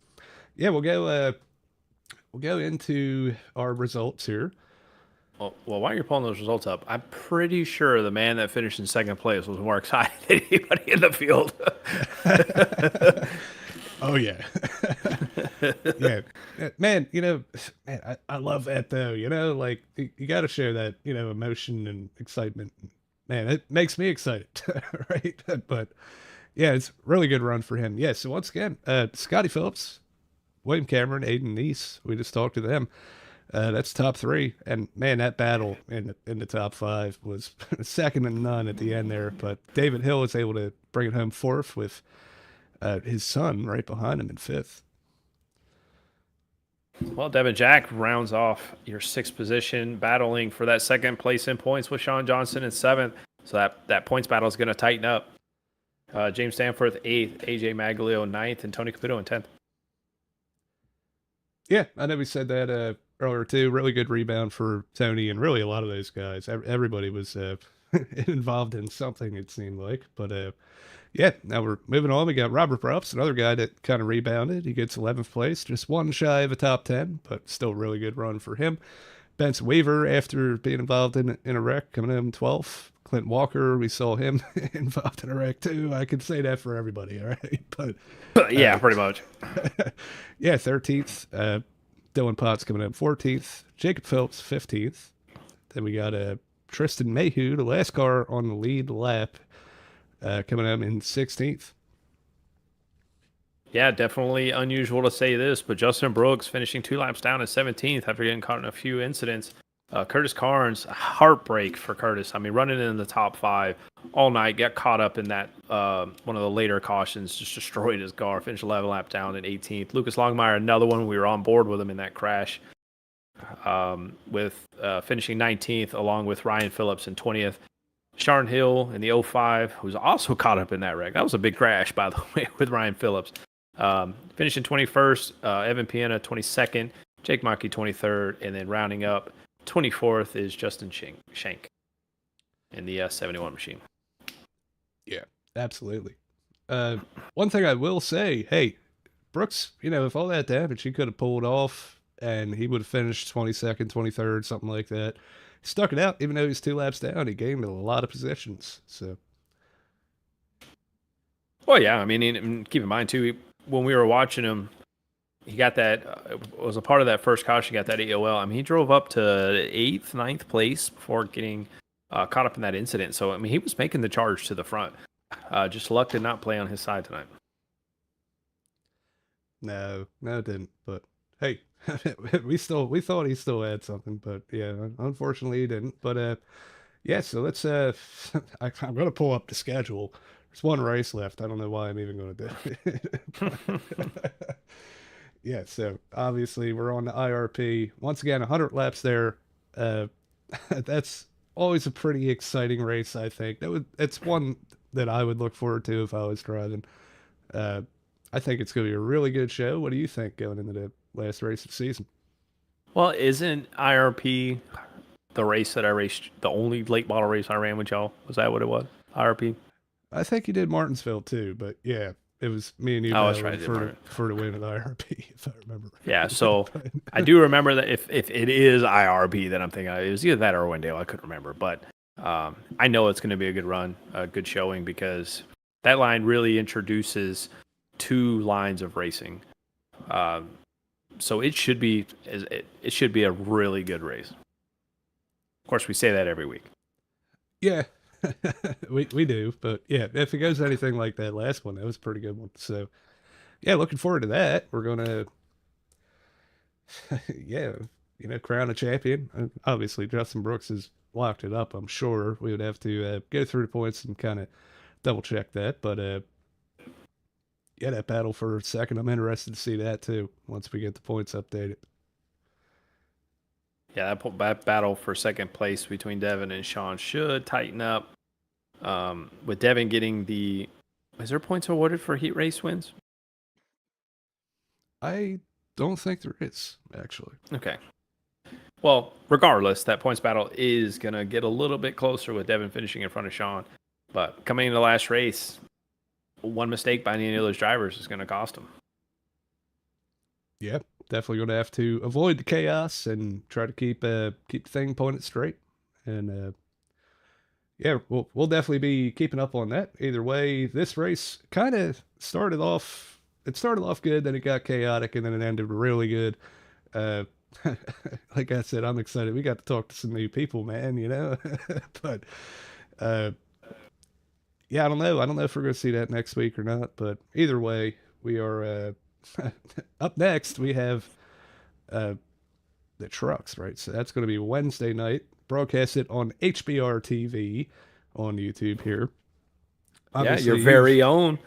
Yeah, we'll go into our results here. Well, while you're pulling those results up, I'm pretty sure the man that finished in second place was more excited than anybody in the field. Oh yeah, yeah, man. Man, I love that though. Like you got to share that emotion and excitement. Man, it makes me excited, right? But yeah, it's a really good run for him. Yeah. So once again, Scotty Phillips, William Cameron, Aiden Neese. We just talked to them. That's top 3, and man, that battle in the top 5 was second to none at the end there. But David Hill was able to bring it home 4th with his son right behind him in 5th. Well, Devin Jack rounds off your 6th position, battling for that second place in points with Sean Johnson in 7th. So that points battle is going to tighten up. James Stanforth 8th, AJ Maglio 9th, and Tony Caputo in 10th. Yeah, I know we said that earlier too. Really good rebound for Tony, and really a lot of those guys. Everybody was involved in something, it seemed like. But yeah, now we're moving on. We got Robert Prups, another guy that kind of rebounded. He gets 11th place, just one shy of a top 10, but still really good run for him. Benson Weaver, after being involved in a wreck, coming in 12th. Clint Walker, we saw him involved in a wreck too. I could say that for everybody, all right? But yeah, pretty much. yeah, 13th. Dylan Potts coming in 14th. Jacob Phelps 15th. Then we got Tristan Mayhew, the last car on the lead lap, coming up in 16th. Yeah, definitely unusual to say this, but Justin Brooks finishing 2 laps down at 17th after getting caught in a few incidents. Curtis Carnes, heartbreak for Curtis. I mean, running in the top 5 all night, got caught up in that one of the later cautions, just destroyed his car, finished 11 lap down at 18th. Lucas Longmire, another one, we were on board with him in that crash, with finishing 19th, along with Ryan Phillips in 20th. Sharon Hill in the 05, who's also caught up in that wreck. That was a big crash, by the way, with Ryan Phillips. Finishing 21st, Evan Pienta 22nd, Jake Markey 23rd, and then rounding up 24th is Justin Shank in the 71 machine. Yeah, absolutely. One thing I will say, hey, Brooks, if all that damage he could have pulled off and he would have finished 22nd, 23rd, something like that. Stuck it out, even though he's 2 laps down. He gained a lot of positions. So, Well, yeah. I mean, and keep in mind too, when we were watching him, he got that was a part of that first caution. He got that AOL. I mean, he drove up to 8th, 9th place before getting caught up in that incident. So, I mean, he was making the charge to the front. Just luck did not play on his side tonight. no, it didn't. But hey, we thought he still had something, but yeah, unfortunately he didn't. But yeah, so let's I'm gonna pull up the schedule. There's one race left. I don't know why I'm even gonna do it. Yeah, so obviously we're on the IRP. Once again, 100 laps there. Uh, that's always a pretty exciting race, I think. It's one that I would look forward to if I was driving. Uh, I think it's going to be a really good show. What do you think going into the last race of the season? Well, isn't IRP the race that I raced, the only late model race I ran with y'all? Was that what it was? IRP? I think you did Martinsville too, but yeah, it was me and you Oh, that's right, battling for the win of the IRP, if I remember right. Yeah, so I do remember that if it is IRP, then I'm thinking it was either that or Wendell. I couldn't remember, but I know it's going to be a good run, a good showing, because that line really introduces 2 lines of racing. So it should be a really good race. Of course, we say that every week. Yeah, we do, but yeah, if it goes anything like that last one, that was a pretty good one. So yeah, looking forward to that. We're gonna, yeah, crown a champion. Obviously, Justin Brooks has locked it up. I'm sure we would have to go through the points and kind of double check that, but yeah, that battle for second, I'm interested to see that too once we get the points updated. Yeah, that battle for second place between Devin and Sean should tighten up. With Devin getting is there points awarded for heat race wins? I don't think there is, actually. Okay. Well, regardless, that points battle is going to get a little bit closer with Devin finishing in front of Sean. But coming into the last race, one mistake by any of those drivers is going to cost them. Yep, definitely going to have to avoid the chaos and try to keep the thing pointed straight. And yeah, we'll definitely be keeping up on that. Either way, this race kind of started off. It started off good, then it got chaotic, and then it ended really good. Uh, like I said, I'm excited. We got to talk to some new people, man. But yeah, I don't know. I don't know if we're going to see that next week or not. But either way, we are up next. We have the trucks, right? So that's going to be Wednesday night. Broadcast it on HBR TV on YouTube here. Obviously, your very own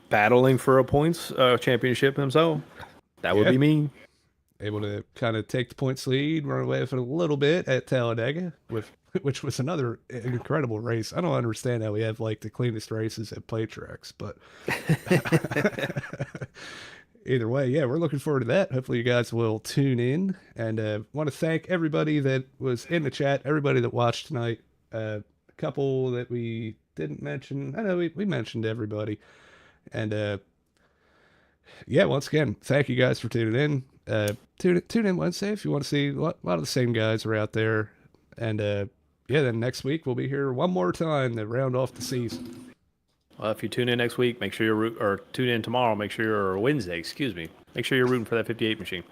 battling for a points championship himself. That would be me. Able to kind of take the points lead, run away with it a little bit at Talladega, which was another incredible race. I don't understand how we have like the cleanest races at play tracks, but either way, yeah, we're looking forward to that. Hopefully you guys will tune in, and want to thank everybody that was in the chat, everybody that watched tonight. A couple that we didn't mention. I know we mentioned everybody, and yeah, once again, thank you guys for tuning in. Tune in Wednesday if you want to see a lot of the same guys are out there, and yeah, then next week we'll be here one more time to round off the season. Well, if you tune in next week, make sure or tune in tomorrow. Make sure you're Wednesday. Excuse me. Make sure you're rooting for that 58 machine.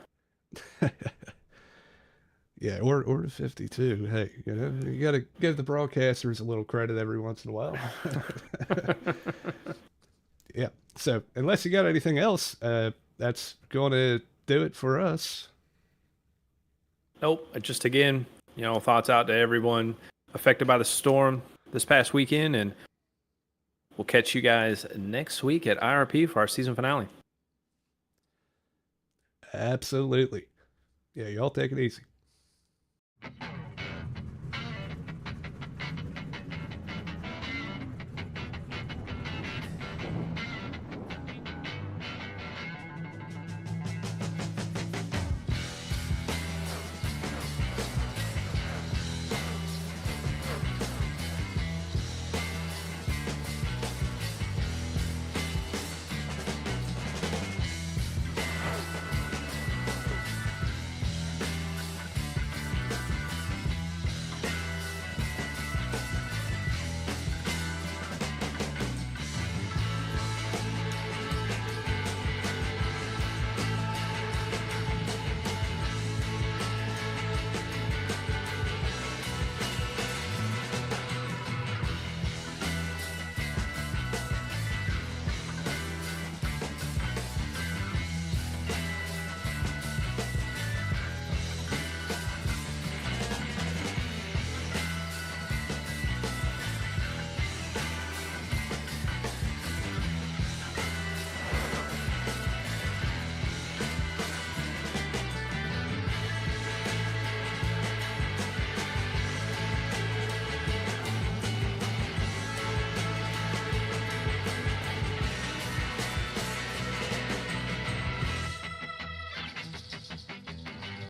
Yeah, or the 52. Hey, you got to give the broadcasters a little credit every once in a while. Yeah. So unless you got anything else, that's going to do it for us. Nope. Just again, thoughts out to everyone affected by the storm this past weekend, and we'll catch you guys next week at IRP for our season finale. Absolutely. Yeah, y'all take it easy.